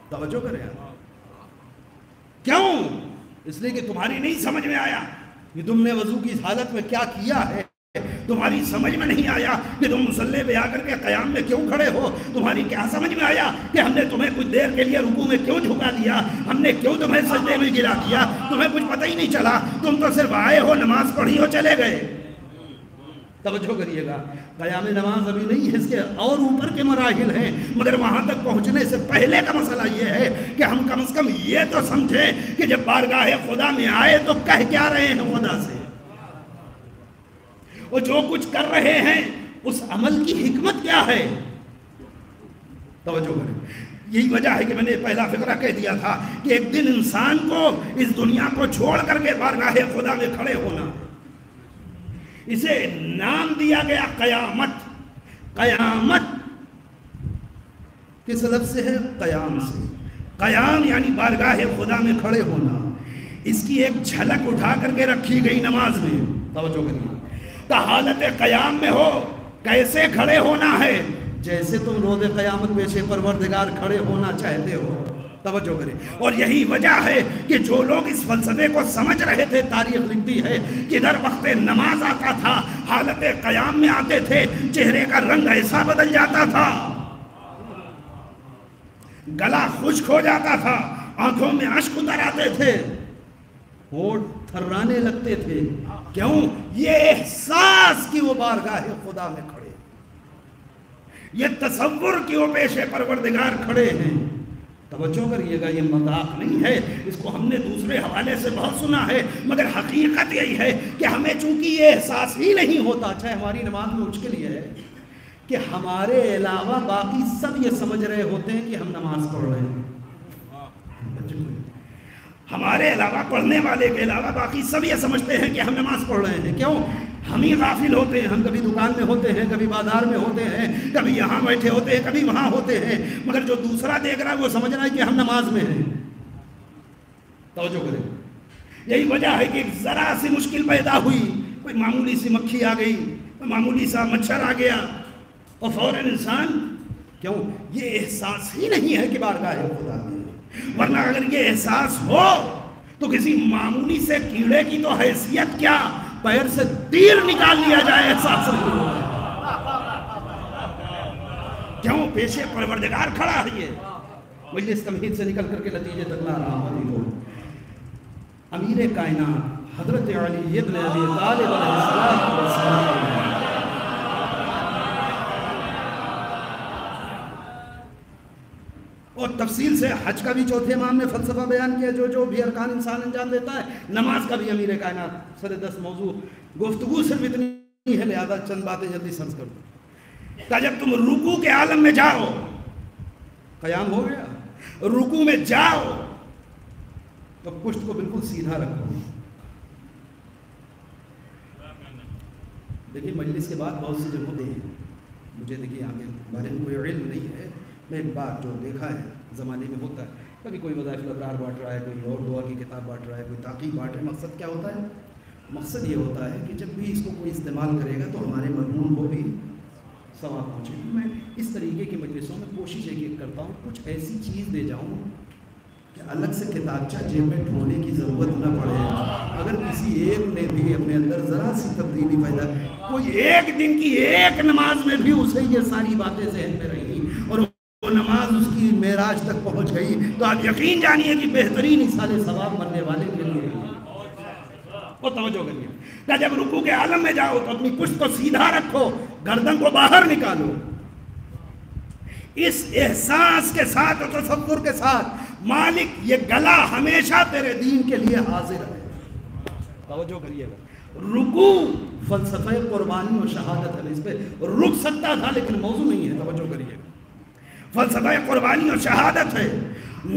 توجہ کریں. کیوں؟ اس لیے کہ تمہاری نہیں سمجھ میں آیا کہ تم نے وضو کی حالت میں کیا کیا ہے. تمہاری سمجھ میں نہیں آیا کہ تم مصلی پہ آ کر کے قیام میں کیوں کھڑے ہو. تمہاری کیا سمجھ میں آیا کہ ہم نے تمہیں کچھ دیر کے لیے رکوع میں کیوں جھکا دیا, ہم نے کیوں تمہیں سجدے میں گرا دیا. تمہیں کچھ پتہ ہی نہیں چلا, تم تو صرف آئے ہو نماز پڑھی ہو چلے گئے. توجہ کریے گا. قیام نماز ابھی نہیں ہے, اس کے اور اوپر کے مراحل ہیں, مگر وہاں تک پہنچنے سے پہلے کا مسئلہ یہ ہے کہ ہم کم از کم یہ تو سمجھیں کہ جب بارگاہ خدا میں آئے تو کہہ کیا رہے ہیں خدا سے, اور جو کچھ کر رہے ہیں اس عمل کی حکمت کیا ہے. توجہ کریں. یہی وجہ ہے کہ میں نے پہلا فقرہ کہہ دیا تھا کہ ایک دن انسان کو اس دنیا کو چھوڑ کر کے بارگاہ خدا میں کھڑے ہونا, اسے نام دیا گیا قیامت. قیامت کس لفظ سے ہے؟ قیام سے. قیام یعنی بارگاہ خدا میں کھڑے ہونا. اس کی ایک جھلک اٹھا کر کے رکھی گئی نماز میں. توجہ کریے. تو حالت قیام میں ہو کیسے کھڑے ہونا ہے؟ جیسے تم روز قیامت پیش پروردگار کھڑے ہونا چاہتے ہو. توجہ کریں. اور یہی وجہ ہے کہ جو لوگ اس فلسفے کو سمجھ رہے تھے, تاریخ لکھتی ہے کہ در وقت نماز آتا تھا حالت قیام میں آتے تھے, چہرے کا رنگ ایسا بدل جاتا تھا, گلا خشک ہو جاتا تھا, آنکھوں میں اشک اتر آتے تھے, ہونٹ تھرانے لگتے تھے. کیوں؟ یہ احساس کہ وہ بارگاہ خدا میں کھڑے, یہ تصور کہ وہ پیش پروردگار کھڑے ہیں. توجہ کریے گا. یہ مذاق نہیں ہے, اس کو ہم نے دوسرے حوالے سے بہت سنا ہے, مگر حقیقت یہی ہے کہ ہمیں چونکہ یہ احساس ہی نہیں ہوتا. اچھا ہماری نماز میں مشکل یہ ہے کہ ہمارے علاوہ باقی سب یہ سمجھ رہے ہوتے ہیں کہ ہم نماز پڑھ رہے ہیں. ہمارے علاوہ پڑھنے والے کے علاوہ باقی سب یہ سمجھتے ہیں کہ ہم نماز پڑھ رہے ہیں. کیوں؟ ہم ہی غافل ہوتے ہیں. ہم کبھی دکان میں ہوتے ہیں, کبھی بازار میں ہوتے ہیں, کبھی یہاں بیٹھے ہوتے ہیں, کبھی وہاں ہوتے ہیں, مگر جو دوسرا دیکھ رہا ہے وہ سمجھ رہا ہے کہ ہم نماز میں ہیں. توجہ کریں. یہی وجہ ہے کہ ذرا سی مشکل پیدا ہوئی, کوئی معمولی سی مکھی آ گئی, معمولی سا مچھر آ گیا, اور فوراً انسان کیوں یہ احساس ہی نہیں ہے کہ بارگاہ خدا میں. ورنہ اگر یہ احساس ہو تو کسی معمولی سے کیڑے کی تو حیثیت کیا, پیر سے تیر نکال لیا جائے احساس نہیں. کیوں پیشے پروردگار کھڑا ہے یہ. مجلس تمہید سے نکل کر کے نتیجے تک لا رہا ہوں. امیر کائنات حضرت علی ابن ابی طالب علیہ السلام اور تفصیل سے حج کا بھی چوتھے امام نے فلسفہ بیان کیا جو بھی ارکان انسان انجام دیتا ہے. نماز کا بھی امیر کائنات سر 10 موضوع. گفتگو صرف اتنی ہے لہذا چند باتیں جلدی سمجھ کر دو. کہ جب تم رکوع کے عالم میں جاؤ, قیام ہو گیا, رکوع میں جاؤ تو پشت کو بالکل سیدھا رکھو. دیکھیے مجلس کے بعد بہت سی جگہوں ہیں, مجھے دیکھیے آگے بارے میں کوئی علم نہیں ہے, میں ایک بات جو دیکھا ہے زمانے میں ہوتا ہے, کبھی کوئی وظائف الابرار بانٹ رہا ہے, کوئی اور دعا کی کتاب بانٹ رہا ہے, کوئی تاقیب بانٹ رہا ہے. مقصد کیا ہوتا ہے؟ مقصد یہ ہوتا ہے کہ جب بھی اس کو کوئی استعمال کرے گا تو ہمارے مرحوم کو بھی ثواب پہنچے. میں اس طریقے کی مجلسوں میں کوشش ایک کرتا ہوں کچھ ایسی چیز دے جاؤں کہ الگ سے کتابچہ جیب میں ڈھونڈنے کی ضرورت نہ پڑے. اگر کسی ایک نے بھی اپنے اندر ذرا سی تبدیلی پیدا, کوئی ایک دن کی ایک نماز میں بھی اسے یہ ساری باتیں ذہن میں رہی اور وہ نماز اس کی معراج تک پہنچ گئی, تو آپ یقین جانیے کہ بہترین ایصال ثواب مرنے والے کے لیے. وہ توجہ کریے کہ جب رکوع کے عالم میں جاؤ تو اپنی پشت کو سیدھا رکھو, گردن کو باہر نکالو. اس احساس کے ساتھ اور تصور کے ساتھ مالک یہ گلا ہمیشہ تیرے دین کے لیے حاضر ہے. توجہ کریے گا. رکوع فلسفہ قربانی و شہادت ہے, اس پہ رک سکتا تھا لیکن موضوع نہیں ہے. توجہ کریے گا. فلسفہ قربانی و شہادت ہے.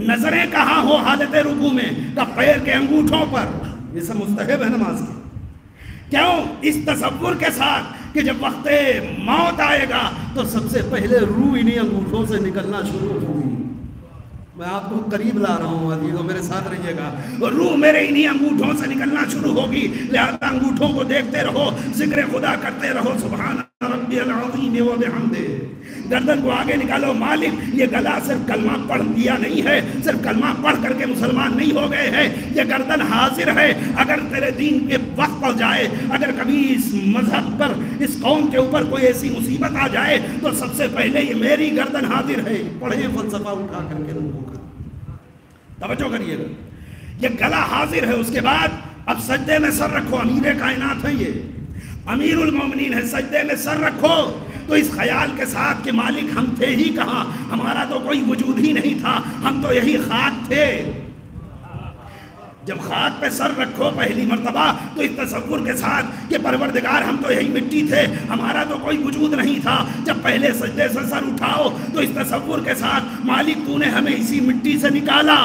نظریں کہاں ہو حالت رکوع میں؟ کہ پیر کے انگوٹھوں پر. یہ سب مستحب ہے نماز کی. کیوں؟ اس تصور کے ساتھ کہ جب وقت موت آئے گا تو سب سے پہلے روح انہیں انگوٹھوں سے نکلنا شروع ہوگی. میں آپ کو قریب لا رہا ہوں عزیزوں, میرے ساتھ رہیے گا. روح میرے انہیں انگوٹھوں سے نکلنا شروع ہوگی, لہذا انگوٹھوں کو دیکھتے رہو, ذکر خدا کرتے رہو, سبحان ربی العظیم و بحمدہ. گردن کو آگے نکالو. مالک یہ گلا صرف کلمہ پڑھ دیا نہیں ہے, صرف کلمہ پڑھ کر کے مسلمان نہیں ہو گئے ہیں, یہ گردن حاضر ہے. اگر تیرے دین کے وقت پڑ جائے, اگر کبھی اس مذہب پر, اس قوم کے اوپر کوئی ایسی مصیبت آ جائے تو سب سے پہلے یہ میری گردن حاضر ہے. پڑھیں فلسفہ اٹھا کر کے روحوں کا. توجہ کریے گا. یہ گلا حاضر ہے. اس کے بعد اب سجدے میں سر رکھو. امیر کائنات ہے, یہ امیر المومنین ہے. سجدے میں سر رکھو تو اس خیال کے ساتھ کہ مالک ہم تھے ہی کہاں, ہمارا تو کوئی وجود ہی نہیں تھا, ہم تو یہی خاک تھے. جب خاک پہ سر رکھو پہلی مرتبہ تو اس تصور کے ساتھ کہ پروردگار ہم تو یہی مٹی تھے, ہمارا تو کوئی وجود نہیں تھا. جب پہلے سجدے سے سر اٹھاؤ تو اس تصور کے ساتھ مالک تو نے ہمیں اسی مٹی سے نکالا,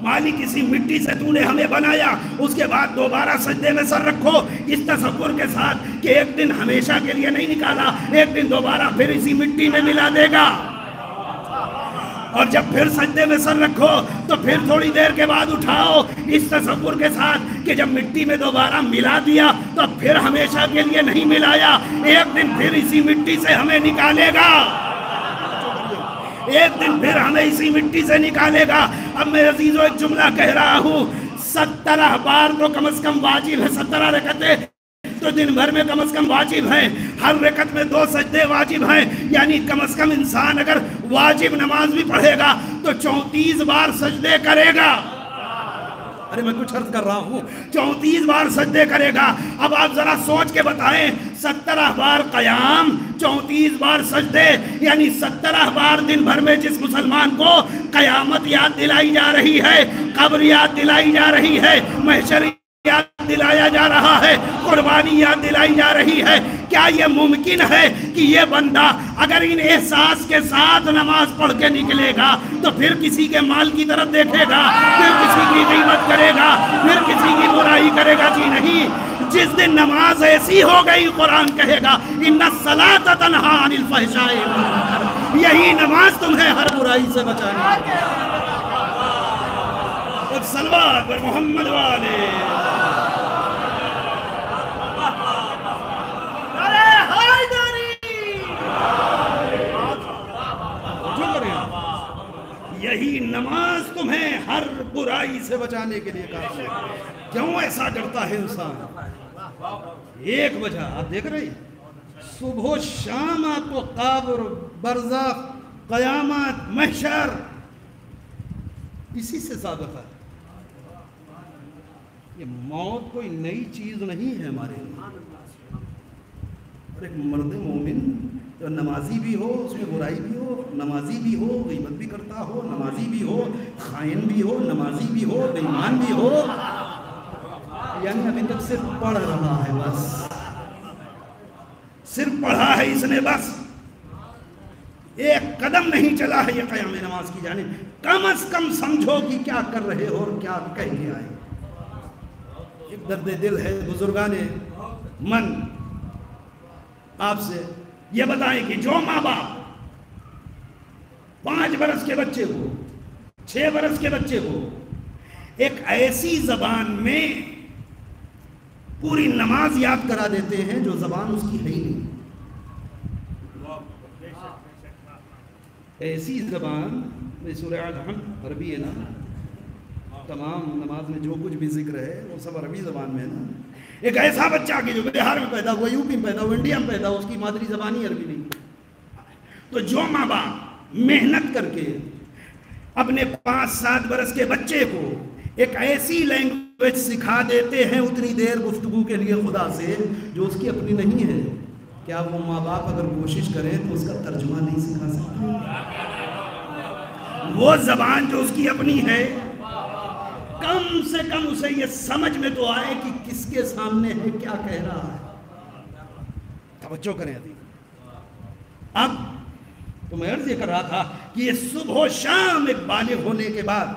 مالک اسی مٹی سے تو نے ہمیں بنایا. اس کے بعد دوبارہ سجدے میں سر رکھو اس تصور کے ساتھ کہ ایک دن ہمیشہ کے لیے نہیں نکالا, ایک دن دوبارہ پھر اسی مٹی میں ملا دے گا. اور جب پھر سجدے میں سر رکھو تو پھر تھوڑی دیر کے بعد اٹھاؤ اس تصور کے ساتھ کہ جب مٹی میں دوبارہ ملا دیا تو پھر ہمیشہ کے لیے نہیں ملایا, ایک دن پھر اسی مٹی سے ہمیں نکالے گا, ایک دن پھر ہمیں اسی مٹی سے نکالے گا. اب میں عزیزو ایک جملہ کہہ رہا ہوں, 17 بار تو کم از کم واجب ہے, 17 رکعتیں تو دن بھر میں کم از کم واجب ہیں, ہر رکعت میں 2 سجدے واجب ہیں, یعنی کم از کم انسان اگر واجب نماز بھی پڑھے گا تو 34 بار سجدے کرے گا. ارے میں کچھ عرض کر رہا ہوں, 34 بار سجدے کرے گا. اب آپ ذرا سوچ کے بتائیں, 17 بار قیام, 34 بار سجدے, یعنی 17 بار دن بھر میں جس مسلمان کو قیامت یاد دلائی جا رہی ہے, قبر یاد دلائی جا رہی ہے, محشر یاد دلایا جا رہا ہے, قربانی یاد دلائی جا رہی ہے, کیا یہ ممکن ہے کہ یہ بندہ اگر ان احساس کے ساتھ نماز پڑھ کے نکلے گا تو پھر کسی کے مال کی طرف دیکھے گا, پھر کسی کی غیبت کرے گا, پھر کسی کی برائی کرے گا؟ جی نہیں. جس دن نماز ایسی ہو گئی قرآن کہے گا ان الصلاۃ تنہی عن الفحشاء والمنکر, یہی نماز تمہیں ہر برائی سے بچانے گی. صلوات پر محمد والے. یہی نماز تمہیں ہر برائی سے بچانے کے لیے کافی ہے. کیوں ایسا کرتا ہے انسان؟ ایک وجہ آپ دیکھ رہے ہیں, صبح و شام آپ کو قبر، برزخ، قیامت، محشر اسی سے سابقہ ہے۔ یہ موت کوئی نئی چیز نہیں ہے ہمارے لیے۔ اور ایک مرد مومن جو نمازی بھی ہو، اس میں برائی بھی ہو، نمازی بھی ہو، غیبت بھی کرتا ہو، نمازی بھی ہو، خائن بھی ہو، نمازی بھی ہو، بے ایمان بھی ہو، یعنی ابھی تک صرف پڑھ رہا ہے، بس صرف پڑھا ہے اس نے، بس ایک قدم نہیں چلا ہے یہ قیام نماز کی جانب۔ کم از کم سمجھو کہ کیا کر رہے ہو اور کیا کہہ کے آئے۔ ایک درد دل ہے بزرگان من آپ سے یہ بتائیں کہ جو ماں باپ 5 برس کے بچے کو، 6 برس کے بچے کو ایک ایسی زبان میں پوری نماز یاد کرا دیتے ہیں جو زبان اس کی ہے ہی نہیں، ایسی زبان میں سورہ الحمد عربی ہے نا، تمام نماز میں جو کچھ بھی ذکر ہے وہ سب عربی زبان میں ہے نا۔ ایک ایسا بچہ کہ جو بہار میں پیدا ہوا، یو پی میں پیدا ہوا، انڈیا میں پیدا ہوا، اس کی مادری زبان ہی عربی نہیں۔ تو جو ماں باپ محنت کر کے اپنے 5-7 برس کے بچے کو ایک ایسی لینگویج سکھا دیتے ہیں اتنی دیر گفتگو کے لیے خدا سے جو اس کی اپنی نہیں ہے، کیا وہ ماں باپ اگر کوشش کریں تو اس کا ترجمہ نہیں سکھا سکتے؟ وہ زبان جو اس کی اپنی ہے، کم سے کم اسے یہ سمجھ میں تو آئے کہ کس کے سامنے ہے، کیا کہہ رہا ہے۔ توجہ کریں اب تو میں عرض یہ کر رہا تھا کہ یہ صبح و شام ایک بالغ ہونے کے بعد،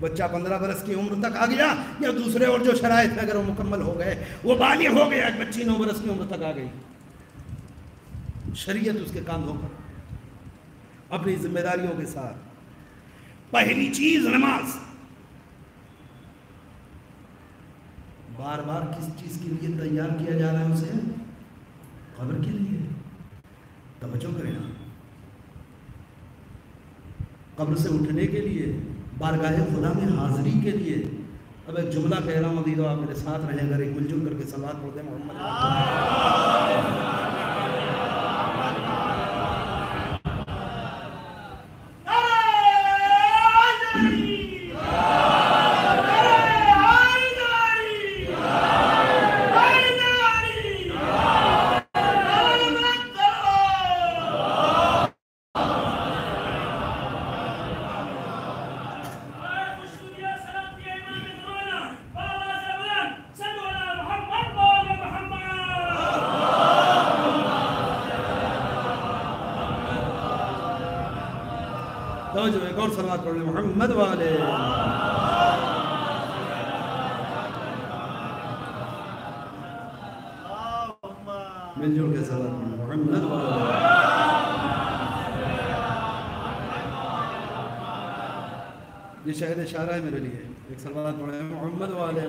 بچہ 15 برس کی عمر تک آ گیا یا دوسرے اور جو شرائط ہے اگر وہ مکمل ہو گئے، وہ بالغ ہو گیا، ایک بچی 9 برس کی عمر تک آ گئی، شریعت اس کے کاندھوں پر اپنی ذمہ داریوں کے ساتھ۔ پہلی چیز نماز، بار بار کس چیز کے لیے تیار کیا جا رہا ہے اسے؟ قبر کے لیے۔ توجہ کریں، قبر سے اٹھنے کے لیے، بارگاہ خدا میں حاضری کے لیے۔ اب ایک جملہ کہہ رہا ہوں، عزیزو آپ میرے ساتھ رہیں، اگر ایک مل جل کر کے صلوات پڑھتے ہیں محمد۔ جو ایک اور صلوات پڑھ لیں محمد والے۔ مل جل کے صلوات پڑھ لیں محمد والے۔ یہ شہد اشارہ ہے میرے لیے، ایک صلوات پڑھ لیں محمد والے۔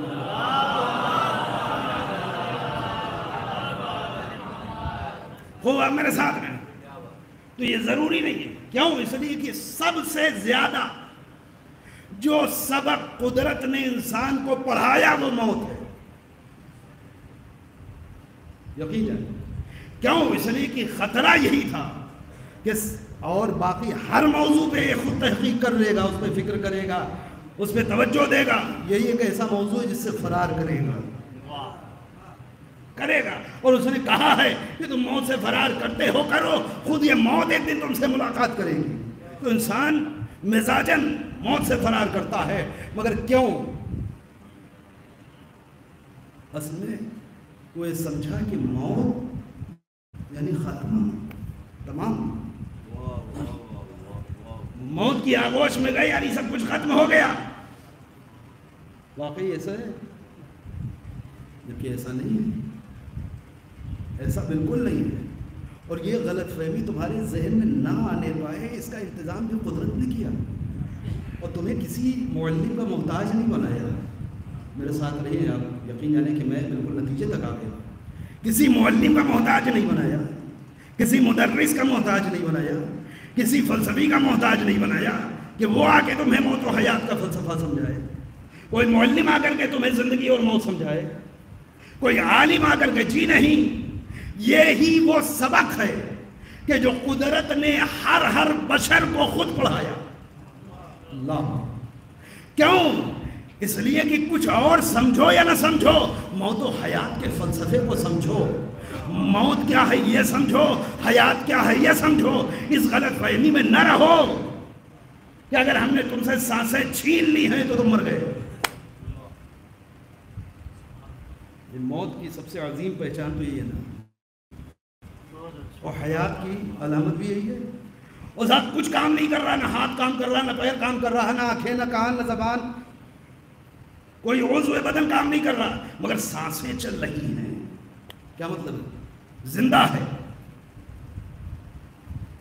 ہوا میرے ساتھ میں تو یہ ضروری نہیں ہے، کیوں؟ اس لیے کہ سب سے زیادہ جو سبق قدرت نے انسان کو پڑھایا وہ موت ہے، یقین جائے۔ کیوں؟ اس لیے کہ خطرہ یہی تھا کہ اور باقی ہر موضوع پہ یہ خود تحقیق کر لے گا، اس پہ فکر کرے گا، اس پہ توجہ دے گا، یہی ایک ایسا موضوع ہے جس سے فرار کرے گا۔ اور اس نے کہا ہے کہ تم موت سے فرار کرتے ہو، کرو، خود یہ موت ایک دن تم سے ملاقات کرے گی۔ تو انسان مزاجن موت سے فرار کرتا ہے، مگر کیوں؟ اصل میں وہ یہ سمجھا کہ موت یعنی ختم، تمام موت کی آغوش میں گئے یعنی سب کچھ ختم ہو گیا۔ واقعی ایسا ہے؟ جبکہ ایسا نہیں ہے، ایسا بالکل نہیں ہے۔ اور یہ غلط فہمی تمہارے ذہن میں نہ آنے پائے، اس کا انتظام بھی قدرت نے کیا، اور تمہیں کسی معلم کا محتاج نہیں بنایا۔ میرے ساتھ رہیے آپ، یقین جانے کہ میں بالکل نتیجے تک آ گیا۔ کسی معلم کا محتاج نہیں بنایا، کسی مدرس کا محتاج نہیں بنایا، کسی فلسفی کا محتاج نہیں بنایا کہ وہ آ کے تمہیں موت و حیات کا فلسفہ سمجھائے، کوئی معلم آ کر کے تمہیں زندگی اور موت سمجھائے، کوئی عالم آ کر کے جی نہیں، یہی وہ سبق ہے کہ جو قدرت نے ہر بشر کو خود پڑھایا. اللہ کیوں؟ اس لیے کہ کچھ اور سمجھو یا نہ سمجھو، موت و حیات کے فلسفے کو سمجھو. موت کیا ہے یہ سمجھو، حیات کیا ہے یہ سمجھو. اس غلط فہمی میں نہ رہو کہ اگر ہم نے تم سے سانسیں چھین لی ہیں تو تم مر گئے. موت کی سب سے عظیم پہچان تو یہ ہے نا، اور حیات کی علامت بھی یہی ہے. وہ ذات کچھ کام نہیں کر رہا، نہ ہاتھ کام کر رہا، نہ پیر کام کر رہا، نہ آنکھیں، نہ کان، نہ زبان، کوئی عضو بدن کام نہیں کر رہا، مگر سانسیں چل رہی ہیں. کیا مطلب ہے؟ زندہ ہے.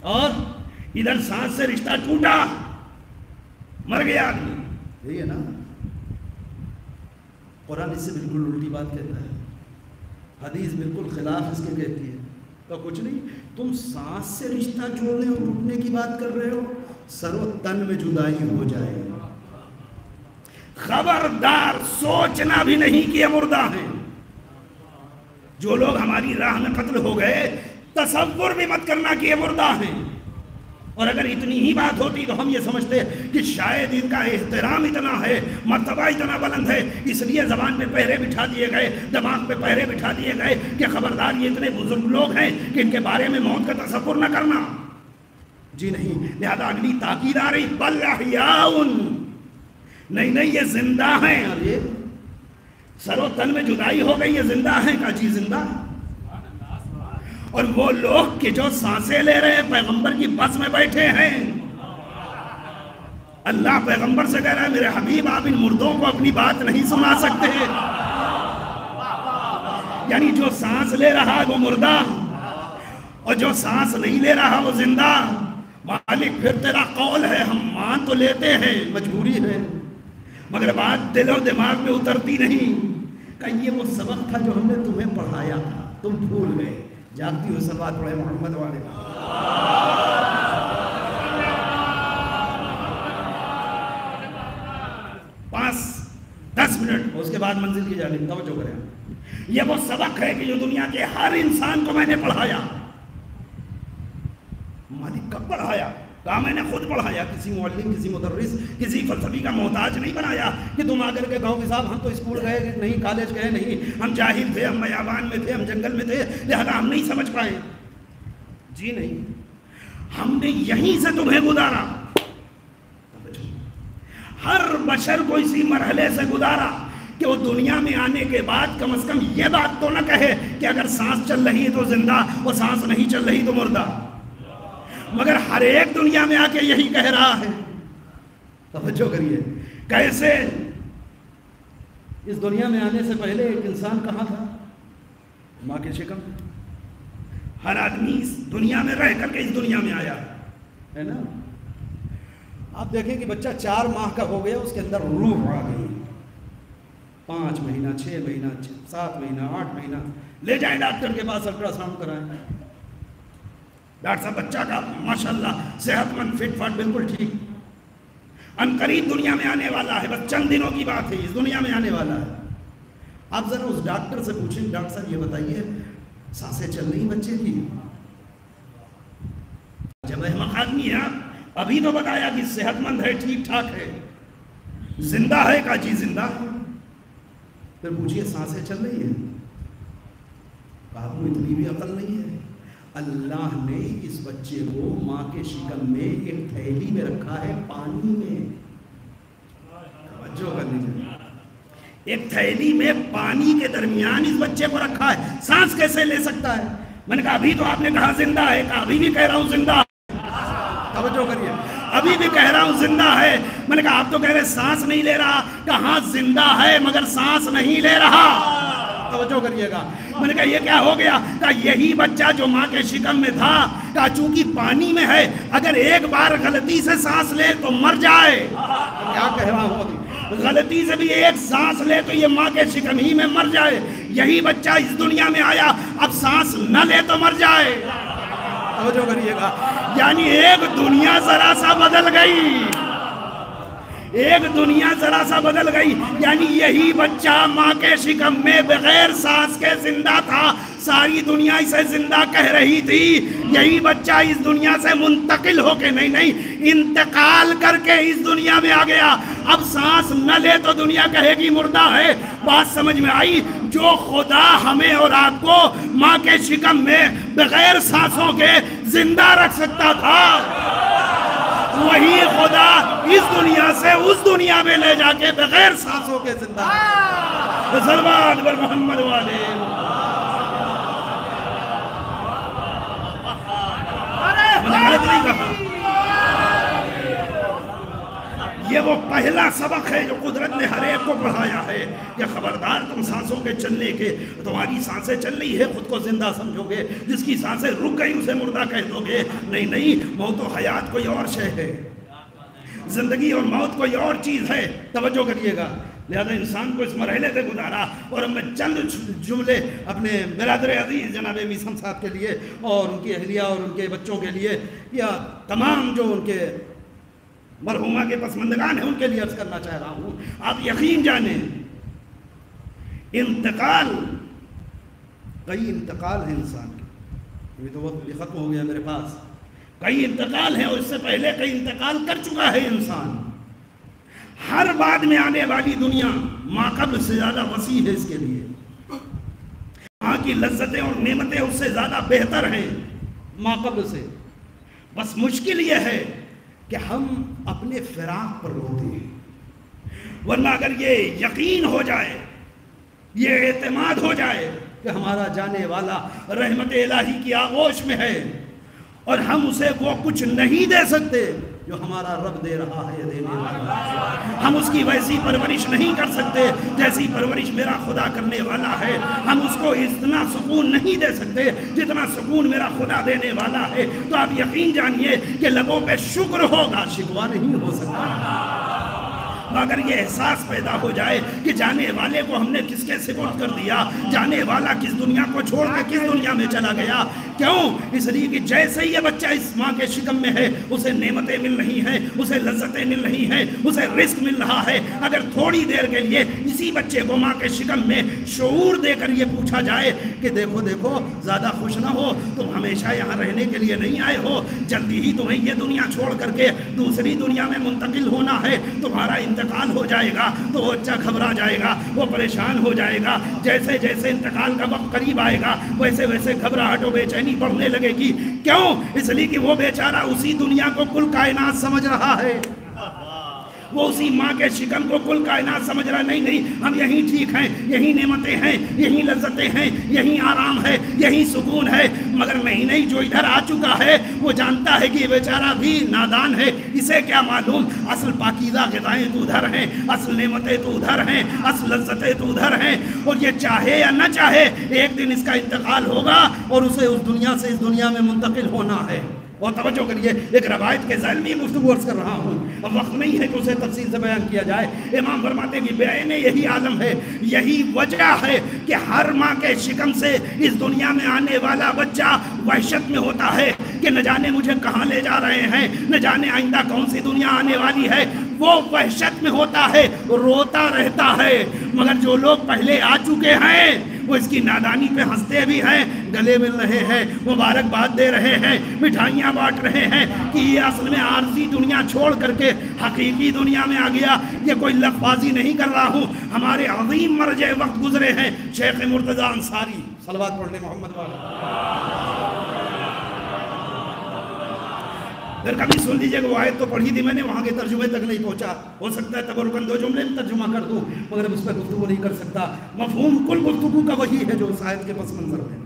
اور ادھر سانس سے رشتہ ٹوٹا، مر گیا آدمی. یہی ہے نا. قرآن اس سے بالکل الٹی بات کہتا ہے، حدیث بالکل خلاف اس کے کہتی ہے. تو کچھ نہیں، تم سانس سے رشتہ جوڑنے اور ٹوٹنے کی بات کر رہے ہو، سر و تن میں جدائی ہو جائے. خبردار سوچنا بھی نہیں کہ یہ مردہ ہیں. جو لوگ ہماری راہ میں قتل ہو گئے، تصور بھی مت کرنا کہ یہ مردہ ہیں. اور اگر اتنی ہی بات ہوتی تو ہم یہ سمجھتے کہ شاید ان کا احترام اتنا ہے، مرتبہ اتنا بلند ہے، اس لیے زبان پہ پہرے بٹھا دیے گئے، دماغ پہ پہرے بٹھا دیے گئے کہ خبردار یہ اتنے بزرگ لوگ ہیں کہ ان کے بارے میں موت کا تصور نہ کرنا. جی نہیں. لہذا اگلی تاکید آ رہی، بل احیاء، نہیں یہ زندہ ہیں. اور یہ سر و تن میں جدائی ہو گئی، یہ زندہ ہیں. کا جی زندہ. اور وہ لوگ کہ جو سانسیں لے رہے ہیں پیغمبر کی بس میں بیٹھے ہیں. اللہ پیغمبر سے کہہ رہا ہے میرے حبیب آپ ان مردوں کو اپنی بات نہیں سنا سکتے. یعنی جو سانس لے رہا ہے وہ مردہ، اور جو سانس نہیں لے رہا وہ زندہ. مالک پھر تیرا قول ہے، ہم مان تو لیتے ہیں، مجبوری ہے، مگر بات دل اور دماغ میں اترتی نہیں. کہ یہ وہ سبق تھا جو ہم نے تمہیں پڑھایا تھا، تم بھول گئے. جاگتی ہوئی سلوات پڑھے محمد والے. 5-10 منٹ اس کے بعد منزل کی جانب توجہ کریں. یہ وہ سبق ہے کہ جو دنیا کے ہر انسان کو میں نے پڑھایا. مالک کب پڑھایا؟ کہا میں نے خود پڑھایا. کسی معلم، کسی مدرس، کسی فلسفی کا محتاج نہیں بنایا کہ تم آ کر کے کہو کہ صاحب ہم تو اسکول گئے نہیں، کالج گئے نہیں، ہم جاہل تھے، ہم بیابان میں تھے، ہم جنگل میں تھے، لہذا ہم نہیں سمجھ پائے. جی نہیں، ہم نے یہیں سے تمہیں گزارا. ہر بشر کو اسی مرحلے سے گزارا کہ وہ دنیا میں آنے کے بعد کم از کم یہ بات تو نہ کہے کہ اگر سانس چل رہی ہے تو زندہ اور سانس نہیں چل رہی تو مردہ. مگر ہر ایک دنیا میں آ کے یہی کہہ رہا ہے. توجہ کریے. کیسے؟ اس دنیا میں آنے سے پہلے ایک انسان کہاں تھا؟ ماں کے شکم. ہر آدمی اس دنیا میں رہ کر کے اس دنیا میں آیا ہے نا. آپ دیکھیں کہ بچہ 4 ماہ کا ہو گیا، اس کے اندر روح آ گئی. 5 مہینہ، 6 مہینہ، 7 مہینہ، 8 مہینہ، لے جائیں ڈاکٹر کے پاس، الٹرا ساؤنڈ کرائیں. ڈاکٹر صاحب بچہ کا ماشاءاللہ صحت مند، فٹ فاٹ، بالکل ٹھیک، ان قریب دنیا میں آنے والا ہے، بس چند دنوں کی بات ہے، اس دنیا میں آنے والا ہے. آپ ذرا اس ڈاکٹر سے پوچھیں، ڈاکٹر صاحب یہ بتائیے سانسیں چل رہی بچے کی؟ جب احمق آدمی ہے، ابھی تو بتایا کہ صحت مند ہے، ٹھیک ٹھاک ہے، زندہ ہے. کا جی زندہ ہے. پھر پوچھئے سانسیں چل رہی ہیں؟ آپ کو اتنی بھی عقل نہیں ہے. اللہ نے اس بچے کو ماں کے شکم میں ایک تھیلی میں رکھا ہے، پانی میں. توجہ کر لیجیے. ایک تھیلی میں پانی کے درمیان اس بچے کو رکھا ہے. سانس کیسے لے سکتا ہے؟ میں نے کہا ابھی تو آپ نے کہا زندہ ہے. کہا ابھی بھی کہہ رہا ہوں زندہ. توجہ کریے. ابھی بھی کہہ رہا ہوں زندہ ہے. میں نے کہا آپ تو کہہ رہے سانس نہیں لے رہا. کہاں زندہ ہے مگر سانس نہیں لے رہا. توجہ کریے گا. میں نے کہا یہ کیا ہو گیا؟ کہا یہی بچہ جو ماں کے شکم میں تھا، کہا چونکہ پانی میں ہے، اگر ایک بار غلطی سے سانس لے تو مر جائے. کیا کہہ رہا ہوں؟ غلطی سے بھی ایک سانس لے تو یہ ماں کے شکم ہی میں مر جائے. یہی بچہ اس دنیا میں آیا، اب سانس نہ لے تو مر جائے. توجہ کریے گا. یعنی ایک دنیا ذرا سا بدل گئی. ایک دنیا ذرا سا بدل گئی. یعنی یہی بچہ ماں کے شکم میں بغیر سانس کے زندہ تھا، ساری دنیا اسے زندہ کہہ رہی تھی، یہی بچہ اس دنیا سے منتقل ہو کے نہیں انتقال کر کے اس دنیا میں آ گیا۔ اب سانس نہ لے تو دنیا کہے گی مردہ ہے۔ بات سمجھ میں آئی؟ جو خدا ہمیں اور آپ کو ماں کے شکم میں بغیر سانسوں کے زندہ رکھ سکتا تھا، وہی خدا اس دنیا سے اس دنیا میں لے جا کے بغیر سانسوں کے زندہ صلوات بر محمد والے۔ یہ وہ پہلا سبق ہے جو قدرت نے ہر ایک کو پڑھایا ہے کہ خبردار تم سانسوں کے چلنے کے، تمہاری سانسیں چل رہی ہے خود کو زندہ سمجھو گے، جس کی سانسیں رک گئی اسے مردہ کہہ دو گے۔ نہیں، موت و حیات کوئی اور شے ہے، زندگی اور موت کوئی اور چیز ہے، توجہ کریے گا۔ لہذا انسان کو اس مرحلے سے گزارا، اور میں چند جملے اپنے برادر عزیز جناب میثم صاحب کے لیے اور ان کی اہلیہ اور ان کے بچوں کے لیے یا تمام جو ان کے مرحومہ کے پسماندگان ہیں ان کے لیے عرض کرنا چاہ رہا ہوں۔ آپ یقین جانیں انتقال، کئی انتقال ہیں انسان کے، ابھی تو وقت بھی ختم ہو گیا میرے پاس، کئی انتقال ہیں اور اس سے پہلے کئی انتقال کر چکا ہے انسان۔ ہر بعد میں آنے والی دنیا ماقبل سے زیادہ وسیع ہے اس کے لیے، وہاں کی لذتیں اور نعمتیں اس سے زیادہ بہتر ہیں ماقبل سے۔ بس مشکل یہ ہے کہ ہم اپنے فراق پر روتے ہیں، ورنہ اگر یہ یقین ہو جائے، یہ اعتماد ہو جائے کہ ہمارا جانے والا رحمت الہی کی آغوش میں ہے اور ہم اسے وہ کچھ نہیں دے سکتے جو ہمارا رب دے رہا ہے، دینے والا ہے، ہم اس کی ویسی پرورش نہیں کر سکتے جیسی پرورش میرا خدا کرنے والا ہے، ہم اس کو اتنا سکون نہیں دے سکتے جتنا سکون میرا خدا دینے والا ہے، تو آپ یقین جانیے کہ لبوں پہ شکر ہوگا، شکوہ نہیں ہو سکتا۔ اگر یہ احساس پیدا ہو جائے کہ جانے والے کو ہم نے کس کے سپرد کر دیا، جانے والا کس دنیا کو چھوڑ کے کس دنیا میں چلا گیا، کیوں؟ اس لیے کہ جیسے یہ بچہ اس ماں کے شکم میں ہے اسے نعمتیں مل رہی ہیں، اسے لذتیں مل رہی ہیں، اسے رزق مل رہا ہے۔ اگر تھوڑی دیر کے لیے اسی بچے کو ماں کے شکم میں شعور دے کر یہ پوچھا جائے کہ دیکھو زیادہ خوش نہ ہو، تم ہمیشہ یہاں رہنے کے لیے نہیں آئے ہو، جلدی ہی تمہیں یہ دنیا چھوڑ کر کے دوسری دنیا میں منتقل ہونا ہے، تمہارا انتقال ہو جائے گا، تو وہ بچہ گھبرا جائے گا، وہ پریشان ہو جائے گا۔ جیسے جیسے انتقال کا وقت قریب آئے گا ویسے ویسے گھبراہٹ و بے چینی بڑھنے لگے گی۔ کیوں؟ اس لیے کہ وہ بیچارہ اسی دنیا کو کل کائنات سمجھ رہا ہے، وہ اسی ماں کے شکم کو کل کائنات سمجھ رہا ہے۔ نہیں، ہم یہیں ٹھیک ہیں، یہی نعمتیں ہیں، یہی لذتیں ہیں، یہی آرام ہے، یہی سکون ہے۔ مگر نہیں، جو ادھر آ چکا ہے وہ جانتا ہے کہ یہ بیچارہ بھی نادان ہے، اسے کیا معلوم اصل پاکیزہ غذائیں تو ادھر ہیں، اصل نعمتیں تو ادھر ہیں، اصل لذتیں تو ادھر ہیں، اور یہ چاہے یا نہ چاہے ایک دن اس کا انتقال ہوگا اور اسے اس دنیا سے اس دنیا میں منتقل ہونا ہے۔ اور توجہ کریے، ایک روایت کے ذیل میں گفتگو عرض کر رہا ہوں، اب وقت نہیں ہے کہ اسے تفصیل سے بیان کیا جائے۔ امام فرماتے کہ بعین یہی عالم ہے، یہی وجہ ہے کہ ہر ماں کے شکم سے اس دنیا میں آنے والا بچہ وحشت میں ہوتا ہے کہ نہ جانے مجھے کہاں لے جا رہے ہیں، نہ جانے آئندہ کون سی دنیا آنے والی ہے، وہ وحشت میں ہوتا ہے، روتا رہتا ہے۔ مگر جو لوگ پہلے آ چکے ہیں وہ اس کی نادانی پہ ہنستے بھی ہیں، گلے مل رہے ہیں، مبارکباد دے رہے ہیں، مٹھائیاں بانٹ رہے ہیں کہ یہ اصل میں عارضی دنیا چھوڑ کر کے حقیقی دنیا میں آ گیا۔ یہ کوئی لفظ بازی نہیں کر رہا ہوں، ہمارے عظیم مرجع وقت گزرے ہیں شیخ مرتضی انصاری، صلوات پڑھنے محمد والا۔ پھر کبھی سن لیجئے کہ وہ آیت تو پڑھی تھی میں نے، وہاں کے ترجمے تک نہیں پہنچا، ہو سکتا ہے تبرکن 2 جملے میں ترجمہ کر دوں، مگر اب اس پہ گفتگو نہیں کر سکتا۔ مفہوم کل گفتگو کا وہی ہے جو اس آیت کے پس منظر میں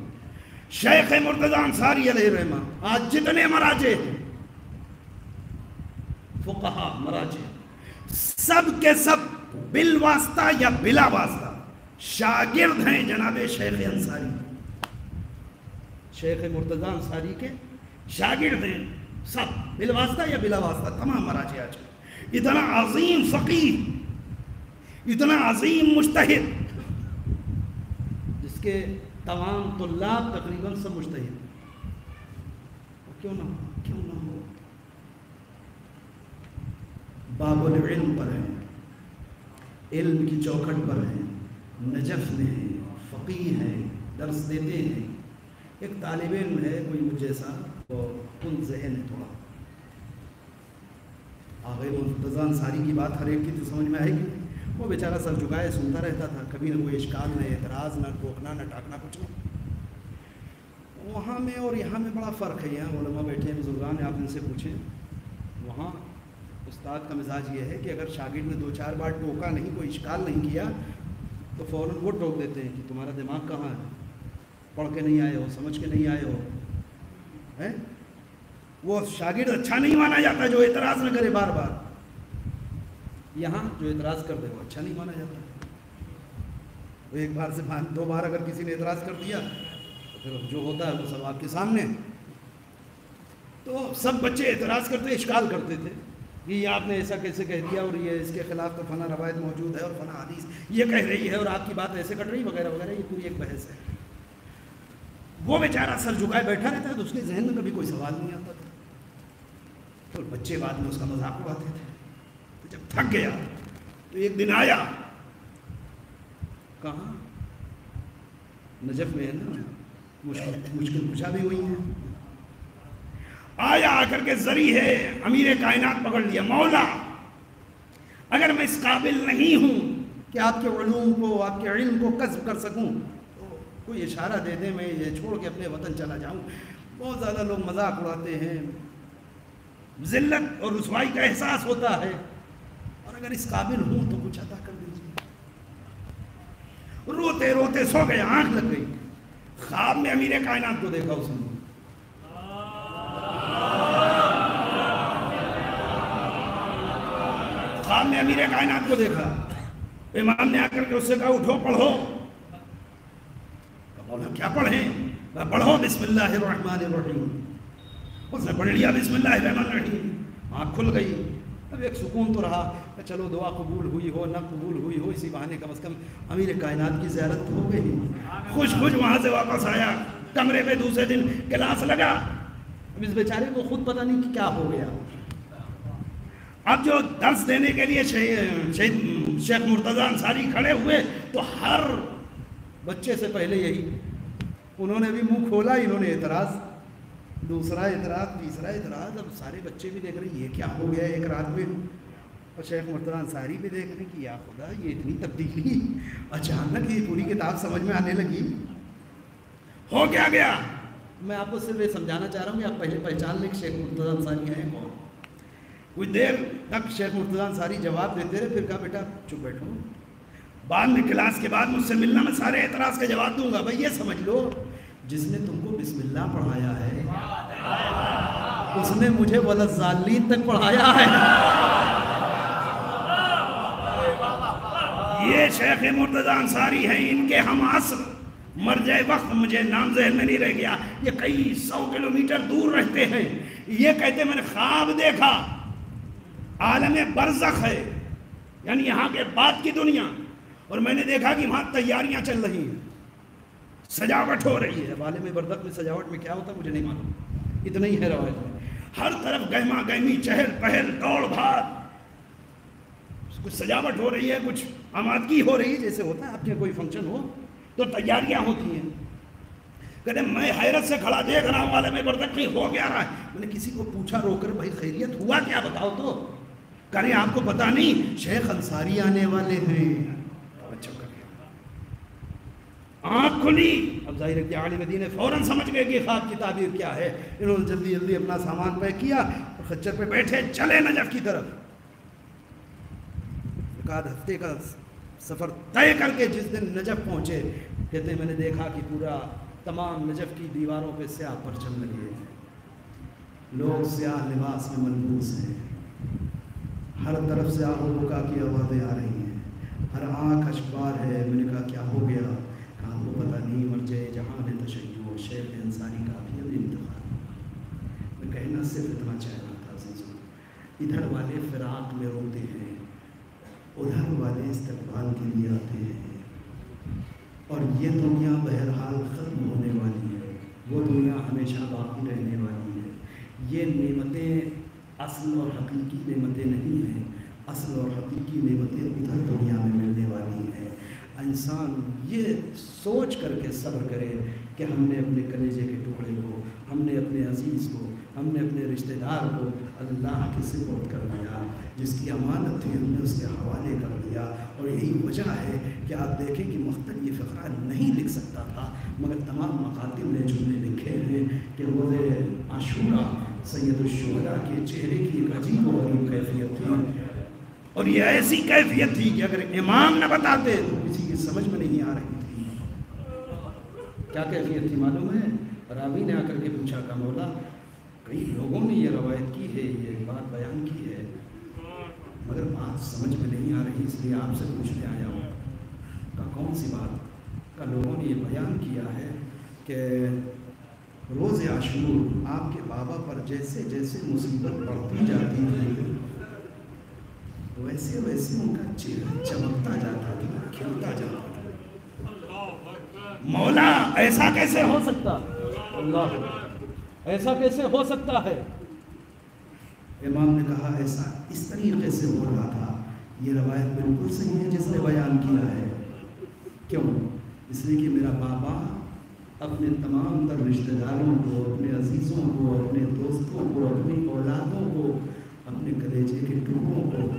شیخ مرتضی انصاری علیہ الرحمہ، آج جتنے مراجع فقہا مراجع سب کے سب بالواسطہ یا بلا واسطہ شاگرد ہیں جناب شیخ انصاری، شیخ مرتضی انصاری کے شاگرد ہیں سب، بالواسطہ یا بلا واسطہ تمام مراجع آج۔ اتنا عظیم فقیہ، اتنا عظیم مجتہد، جس کے تمام طلاب تقریباً سب مجتہد، کیوں نہ ہو، باب العلم پر ہیں، علم کی چوکھٹ پر ہیں، نجف میں ہیں، فقیہ ہیں، درس دیتے ہیں. ایک طالب علم ہے کوئی مجھ جیسا، وہ کن ذہن ہے تھوڑا. آغا مرتضی انصاری کی بات ہر ایک کی تو سمجھ میں آئے گی. وہ بیچارہ سر جھکائے سنتا رہتا تھا، کبھی نہ کوئی اشکال، نہ اعتراض، نہ ٹوکنا، نہ ٹاکنا، کچھ نہیں. وہاں میں اور یہاں میں بڑا فرق ہے. یہاں علماء بیٹھے ہیں، بزرگان ہیں، آپ ان سے پوچھیں. وہاں استاد کا مزاج یہ ہے کہ اگر شاگرد نے 2-4 بار ٹوکا نہیں، کوئی اشکال نہیں کیا، تو فوراً وہ ٹوک دیتے ہیں کہ تمہارا دماغ کہاں ہے، پڑھ کے نہیں آئے ہو، سمجھ کے نہیں آئے ہو. وہ شاگرد اچھا نہیں مانا جاتا جو اعتراض نہ کرے بار بار. یہاں جو اعتراض کر دے وہ اچھا نہیں مانا جاتا. وہ ایک بار سے 2 بار اگر کسی نے اعتراض کر دیا تو پھر جو ہوتا ہے وہ سب آپ کے سامنے. تو سب بچے اعتراض کرتے، اشکال کرتے تھے کہ یہ آپ نے ایسا کیسے کہہ دیا، اور یہ اس کے خلاف تو فلاں روایت موجود ہے اور فلاں حدیث یہ کہہ رہی ہے اور آپ کی بات ایسے کٹ رہی وغیرہ وغیرہ. یہ پوری ایک بحث ہے. وہ بیچارہ سر جھکائے بیٹھا رہتا ہے تو اس کے ذہن میں کبھی کوئی سوال نہیں آتا تھا. تو بچے بعد میں اس کا مذاق اڑاتے تھے. تو جب تھک گیا تو ایک دن آیا، کہاں نجف میں ہے نا، مشکل کشا بھی ہوئی ہے. آیا آ کر کے ذری ہے امیر کائنات پکڑ لیا. مولا اگر میں اس قابل نہیں ہوں کہ آپ کے علوم کو، آپ کے علم کو کسب کر سکوں، تو کوئی اشارہ دے دیں، میں یہ چھوڑ کے اپنے وطن چلا جاؤں. بہت زیادہ لوگ مذاق اڑاتے ہیں، ذلت اور رسوائی کا احساس ہوتا ہے، اور اگر اس قابل ہوں تو کچھ عطا کر دیجیے. روتے روتے سو گئے، آنکھ لگ گئی. خواب میں امیر کائنات کو دیکھا اس نے. خواب میں امیر کائنات کو دیکھا. امام نے آ کر کے اس سے کہا اٹھو پڑھو. بولا کیا پڑھیں؟ پڑھو بسم اللہ الرحمن الرحیم. اس نے پڑھ لیا بسم اللہ الرحمن الرحیم. آنکھ کھل گئی. اب ایک سکون تو رہا، چلو دعا قبول ہوئی ہو نہ قبول ہوئی ہو، اسی بہانے کم از کم امیر کائنات کی زیارت ہو گئی. خوش خوش وہاں سے واپس آیا. کمرے پہ دوسرے دن کلاس لگا. اب اس بیچارے کو خود پتہ نہیں کہ کیا ہو گیا. اب جو درس دینے کے لیے شیخ مرتضی انصاری کھڑے ہوئے تو ہر بچے سے پہلے یہی، انہوں نے بھی منہ کھولا، انہوں نے اعتراض، دوسرا اعتراض، تیسرا اعتراض. اب سارے بچے بھی دیکھ رہے ہیں یہ کیا ہو گیا ایک رات میں. اور شیخ مرتضی انصاری بھی دیکھ رہے ہیں کہ یا خدا یہ اتنی تبدیلی اچانک یہ پوری کتاب سمجھ میں آنے لگی. ہو کیا گیا؟ میں آپ کو صرف یہ سمجھانا چاہ رہا ہوں کہ آپ پہلے پہچان لیں کہ شیخ مرتضی انصاری ہیں کون. کچھ دیر تک شیخ مرتضی انصاری جواب دیتے رہے، پھر کہا بیٹا چپ بیٹھو، بعد میں کلاس کے بعد مجھ سے ملنا، میں سارے اعتراض کا جواب دوں گا. بھائی یہ سمجھ لو جس نے تم کو بسم اللہ پڑھایا ہے اس نے مجھے ولضالین تک پڑھایا ہے. یہ شیخ مرتضی انصاری ہیں، ان کے ہم عصر مرجع وقت، مجھے نام ذہن میں نہیں رہ گیا، یہ کئی 100 کلومیٹر دور رہتے ہیں. یہ کہتے میں نے خواب دیکھا، عالم برزخ ہے یعنی یہاں کے بعد کی دنیا، اور میں نے دیکھا کہ وہاں تیاریاں چل رہی ہیں، سجاوٹ ہو رہی ہے. عالم برزخ میں سجاوٹ میں کیا ہوتا مجھے نہیں معلوم، اتنا ہی ہے روایت میں. ہر طرف گہما گہمی، چہل پہل، دوڑ بھاگ، کچھ سجاوٹ ہو رہی ہے، کچھ آمادگی ہو رہی ہے، جیسے ہوتا ہے آپ کے کوئی فنکشن ہو تو تیاریاں ہوتی ہیں. کہتے میں حیرت سے کھڑا دیکھ رہا ہوں عالم برزخ میں ہو گیا رہا ہے. میں نے کسی کو پوچھا رو کر بھائی خیریت ہوا کیا بتاؤ تو. کہنے آپ کو پتا نہیں شیخ انصاری آنے والے ہیں. آنکھ کھلی. اب ظاہر ہے کہ عالم دین فوراً سمجھ گئے کہ خواب کی تعبیر کیا ہے. انہوں نے جلدی جلدی اپنا سامان پیک کیا اور خچر پہ بیٹھے چلے نجف کی طرف. ایک آدھ ہفتے کا سفر طے کر کے جس دن نجف پہنچے، کہتے ہیں میں نے دیکھا کہ پورا تمام نجف کی دیواروں پہ سیاہ پرچم لگے ہیں، لوگ سیاہ لباس میں ملبوس ہیں، ہر طرف سے آہ و بکا کی آوازیں آ رہی ہیں، ہر آنکھ اشکبار ہے. میں نے کہا کیا ہو گیا؟ کہا وہ پتہ نہیں مرجع جہان تشیع شیخ انصاری کا بھی اب انتقال. میں کہنا صرف اتنا چاہ رہا تھا عزیزوں، ادھر والے فراق میں روتے ہیں، ادھر والے استقبال کے لیے آتے ہیں. اور یہ دنیا بہرحال ختم ہونے والی ہے، وہ دنیا ہمیشہ باقی رہنے والی ہے. یہ نعمتیں اصل اور حقیقی نعمتیں نہیں ہیں، اصل اور حقیقی نعمتیں ادھر دنیا میں ملنے والی ہیں. انسان یہ سوچ کر کے صبر کرے کہ ہم نے اپنے کلیجے کے ٹکڑے کو، ہم نے اپنے عزیز کو، ہم نے اپنے رشتہ دار کو اللہ کے سپرد کر دیا، جس کی امانت تھی ہم نے اس کے حوالے کر دیا۔ اور یہی وجہ ہے کہ آپ دیکھیں کہ مختلف یہ فقرہ نہیں لکھ سکتا تھا، مگر تمام مکاتب نے جملے لکھے ہیں کہ روز عاشورہ سید الشہداء کے چہرے کی ایک عجیب و غریب کیفیت تھی، اور یہ ایسی کیفیت تھی کہ اگر امام نہ بتاتے تو کسی کی سمجھ میں نہیں آ رہی تھی۔ کیا کیفیت تھی معلوم ہے؟ راوی نے آ کر کے پوچھا کہ مولا کئی لوگوں نے یہ روایت کی ہے، یہ بات بیان کی ہے، مگر بات سمجھ میں نہیں آ رہی، اس لیے آپ سے پوچھنے آیا ہوں کہ کون سی بات؟ کا لوگوں نے یہ بیان کیا ہے کہ روز عاشور آپ کے بابا پر جیسے جیسے مصیبت بڑھتی جاتی تھی ویسے ویسے ان کا چہرہ چمکتا جاتا تھا، کھلتا جاتا تھا۔ مولا ایسا کیسے ہو سکتا؟ اللہ ایسا کیسے ہو سکتا ہے؟ امام نے کہا ایسا اس طریقے سے ہو رہا تھا۔ یہ روایت بالکل صحیح ہے جس نے بیان کیا ہے۔ کیوں؟ اس لیے کہ میرا بابا اپنے تمام تر رشتہ داروں کو، اپنے عزیزوں کو، اپنے دوستوں کو، اپنی اولادوں کو، اپنے کلیجے کے ٹکڑوں کو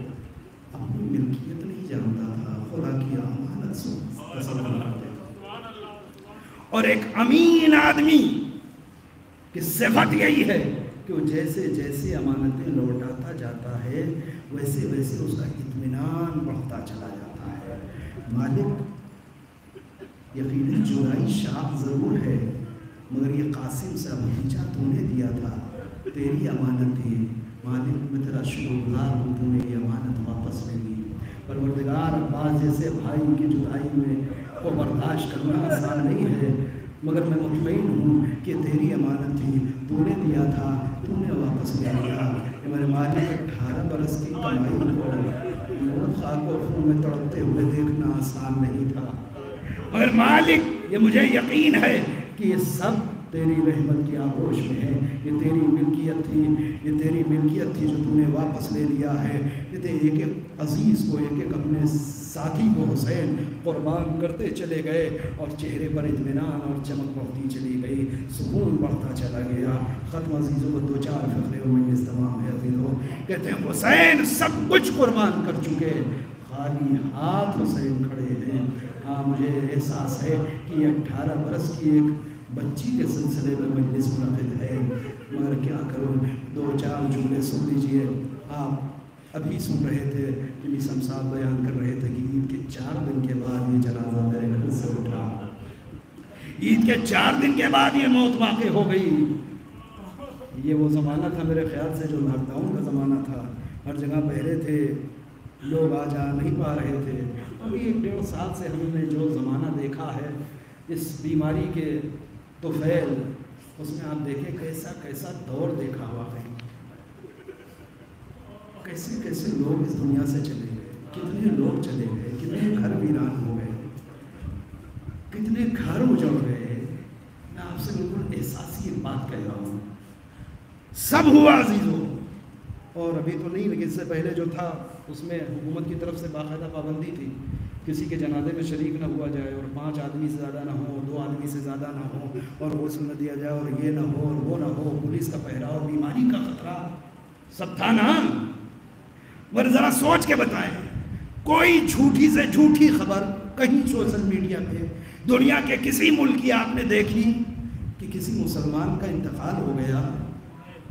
اپنی ملکیت نہیں جانتا تھا، خدا کی امانت سے پسند کرتے تھا۔ اور ایک امین آدمی کی صفت یہی ہے کہ وہ جیسے جیسے امانتیں لوٹاتا جاتا ہے ویسے ویسے اس کا اطمینان بڑھتا چلا جاتا ہے۔ مالک یقیناً جورائی شاپ ضرور ہے، مگر یہ قاسم سے بھتیجا تو نے دیا تھا، تیری امانت تھی مالک، میں تیرا شکر گزار ہوں تو نے یہ امانت واپس لے لی۔ پروردگار عباس جیسے بھائی کی جدائی میں وہ برداشت کرنا آسان نہیں ہے، مگر میں مطمئن ہوں کہ تیری امانت تھی، تو نے دیا تھا، تو نے واپس لے لیا۔ میرے مالک 18 برس کی کمائی کو خاک و خون میں تڑپتے ہوئے دیکھنا آسان نہیں تھا، مگر مالک یہ مجھے یقین ہے کہ یہ سب تیری رحمت کی آغوش میں ہے، یہ تیری ملکیت تھی، یہ تیری ملکیت تھی جو تو نے واپس لے لیا ہے۔ یہ ایک ایک عزیز کو، ایک ایک اپنے ساتھی کو حسین قربان کرتے چلے گئے، اور چہرے پر اطمینان اور چمک بڑھتی چلی گئی، سکون بڑھتا چلا گیا۔ ختم عزیزوں کو 2-4 فقرے و مجلس تمام ہے عزیزوں، کہتے ہیں حسین سب کچھ قربان کر چکے، خالی ہاتھ حسین کھڑے ہیں۔ ہاں مجھے احساس ہے کہ یہ 18 برس کی ایک بچی کے سلسلے میں مجلس منعقد ہے، مگر کیا کروں، 2-4 جملے سن لیجئے۔ آپ ابھی سن رہے تھے کہ میسم صاحب بیان کر رہے تھے کہ عید کے 4 دن کے بعد یہ جنازہ میرے گھر سے اٹھا، عید کے 4 دن کے بعد یہ موت واقع ہو گئی۔ یہ وہ زمانہ تھا میرے خیال سے جو لاک ڈاؤن کا زمانہ تھا، ہر جگہ پہرے تھے، لوگ آ جا نہیں پا رہے تھے۔ ابھی 1-1.5 سال سے ہم نے جو زمانہ دیکھا ہے اس بیماری کے طفیل، اس میں آپ دیکھیں کیسا کیسا دور دیکھا ہوا ہے، کیسے کیسے لوگ اس دنیا سے چلے گئے، کتنے لوگ چلے گئے، کتنے گھر ویران ہو گئے، کتنے گھر اجڑ گئے۔ میں آپ سے بالکل احساسی ایک بات کہہ رہا ہوں، سب ہوا عزیزوں، اور ابھی تو نہیں لیکن اس سے پہلے جو تھا اس میں حکومت کی طرف سے باقاعدہ پابندی تھی کسی کے جنازے میں شریک نہ ہوا جائے، اور 5 آدمی سے زیادہ نہ ہو، 2 آدمی سے زیادہ نہ ہو، اور غسل نہ دیا جائے، اور یہ نہ ہو اور وہ نہ ہو، پولیس کا پہرا اور بیماری کا خطرہ سب تھا نا۔ مگر ذرا سوچ کے بتائیں، کوئی جھوٹی سے جھوٹی خبر کہیں سوشل میڈیا پہ دنیا کے کسی ملک کی آپ نے دیکھی کہ کسی مسلمان کا انتقال ہو گیا،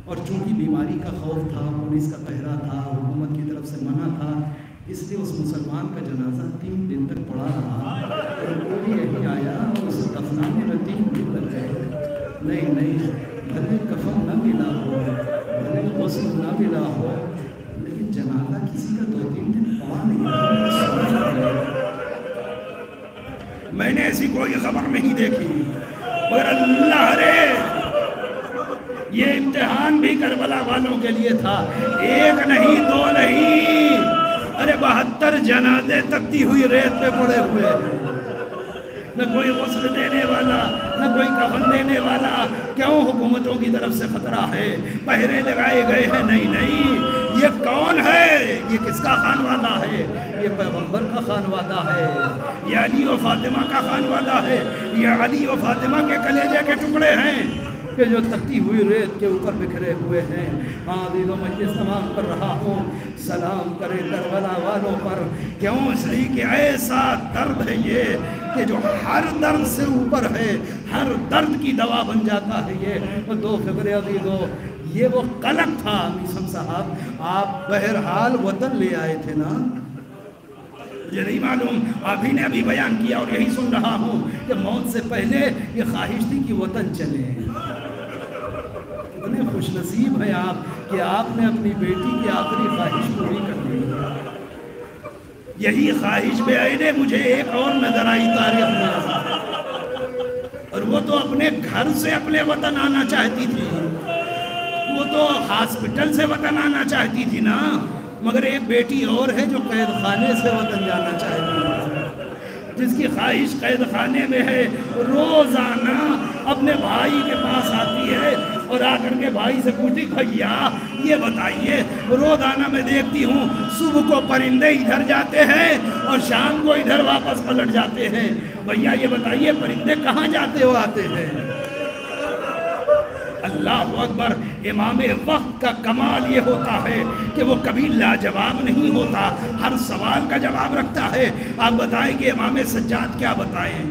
اور چونکہ بیماری کا خوف تھا، پولیس کا پہرا تھا، حکومت کی طرف سے منع تھا، اس لیے اس مسلمان کا جنازہ 3 دن تک پڑا رہا، اور کوئی یہی آیا اور اسے دفنانے میں 3 دن لگ گئے؟ نہیں، بھلے کفن نہ ملا ہو، بھلے غسل نہ ملا ہو، لیکن جنازہ کسی کا 2-3 دن پڑا نہیں رہا۔ میں نے ایسی کوئی خبر نہیں دیکھی، مگر اللہ رے یہ امتحان بھی کربلا والوں کے لیے تھا، 1 نہیں 2 نہیں، ارے 72 جنازے تکتی ہوئی ریت پہ پڑے ہوئے، نہ کوئی غسل دینے والا، نہ کوئی کفن دینے والا۔ کیوں؟ حکومتوں کی طرف سے خطرہ ہے، پہرے لگائے گئے ہیں؟ نہیں، یہ کون ہے؟ یہ کس کا خانوادہ ہے؟ یہ پیغمبر کا خانوادہ ہے، یہ علی و فاطمہ کا خانوادہ ہے، یہ علی و فاطمہ کے کلیجے کے ٹکڑے ہیں کہ جو تکتی ہوئی ریت کے اوپر بکھرے ہوئے ہیں۔ عزیز و مجلس تمام کر رہا ہوں، سلام کرے کربلا والوں پر۔ کیوں؟ اس لیے کہ ایسا درد ہے یہ کہ جو ہر درد سے اوپر ہے، ہر درد کی دوا بن جاتا ہے یہ۔ دو فکر عزیزو، یہ وہ قلق تھا میسم صاحب، آپ بہرحال وطن لے آئے تھے نا؟ مجھے نہیں معلوم، آپ ہی نے ابھی بیان کیا اور یہی سن رہا ہوں کہ موت سے پہلے یہ خواہش تھی کہ وطن چلے۔ اتنے خوش نصیب ہیں آپ کہ آپ نے اپنی بیٹی کی آخری خواہش پوری کر دی۔ یہی خواہش بے عینے مجھے ایک اور نظر آئی تاریخ میں، اور وہ تو اپنے گھر سے اپنے وطن آنا چاہتی تھی، وہ تو ہاسپٹل سے وطن آنا چاہتی تھی نا، مگر ایک بیٹی اور ہے جو قید خانے سے وطن جانا چاہتی ہے، جس کی خواہش قید خانے میں ہے، روزانہ اپنے بھائی کے پاس آتی ہے اور آ کر کے بھائی سے پوچھتی، بھیا یہ بتائیے، روزانہ میں دیکھتی ہوں صبح کو پرندے ادھر جاتے ہیں اور شام کو ادھر واپس پلٹ جاتے ہیں، بھیا یہ بتائیے پرندے کہاں جاتے ہو آتے ہیں؟ اللہ اکبر! امام وقت کا کمال یہ ہوتا ہے کہ وہ کبھی لاجواب نہیں ہوتا، ہر سوال کا جواب رکھتا ہے۔ آپ بتائیں کہ امام سجاد کیا بتائیں؟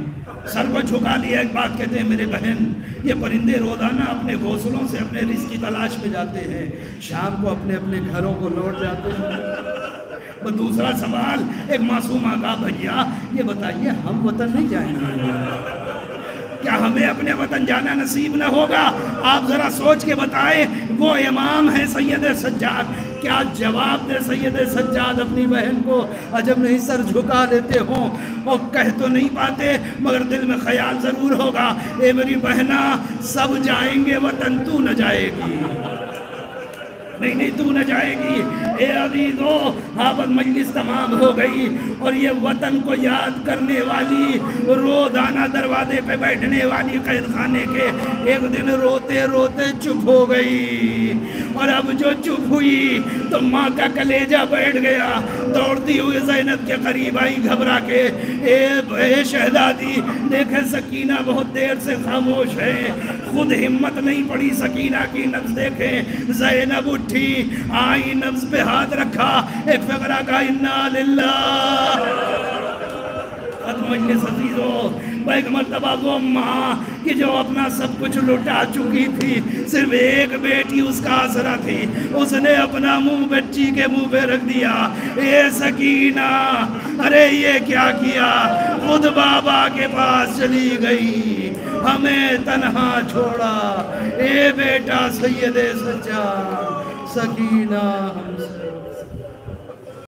سر کو جھکا لیا ایک بات کہتے ہیں، میرے بہن یہ پرندے روزانہ اپنے گھونسلوں سے اپنے رزق کی تلاش میں جاتے ہیں، شام کو اپنے اپنے گھروں کو لوٹ جاتے ہیں۔ دوسرا سوال ایک معصومہ کا، بھیا یہ بتائیے ہم وطن نہیں جائیں گے؟ کیا ہمیں اپنے وطن جانا نصیب نہ ہوگا؟ آپ ذرا سوچ کے بتائیں، وہ امام ہے سید سجاد، کیا جواب دے سید سجاد اپنی بہن کو؟ عجب نہیں سر جھکا لیتے ہوں اور کہہ تو نہیں پاتے مگر دل میں خیال ضرور ہوگا، اے میری بہنا سب جائیں گے وطن، تو نہ جائے گی، نہیں تو نہ جائے گی۔ اے عزیزو، آبد مجلس تمام ہو گئی اور یہ وطن کو یاد کرنے والی، روزانہ دروازے پہ بیٹھنے والی قید خانے کے ایک دن روتے روتے چپ ہو گئی، اور اب جو چپ ہوئی تو ماں کا کلیجہ بیٹھ گیا، دوڑتی ہوئی زینب کے قریب آئی گھبرا کے، اے شہزادی دیکھیں سکینہ بہت دیر سے خاموش ہے، خود ہمت نہیں پڑی سکینہ کی، نبض دیکھیں، زینب اٹھی، آئی نبض پہ ہاتھ رکھا، ایک فقرہ کا انا للہ۔ مجلس عزیزو، ایک مرتبہ وہ ماں کہ جو اپنا سب کچھ لٹا چکی تھی، صرف ایک بیٹی اس کا آسرا تھی، اس نے اپنا منہ بچی کے منہ پہ رکھ دیا، اے سکینہ ارے یہ کیا کیا، خود بابا کے پاس چلی گئی، ہمیں تنہا چھوڑا، اے بیٹا سید سجاد، سکینہ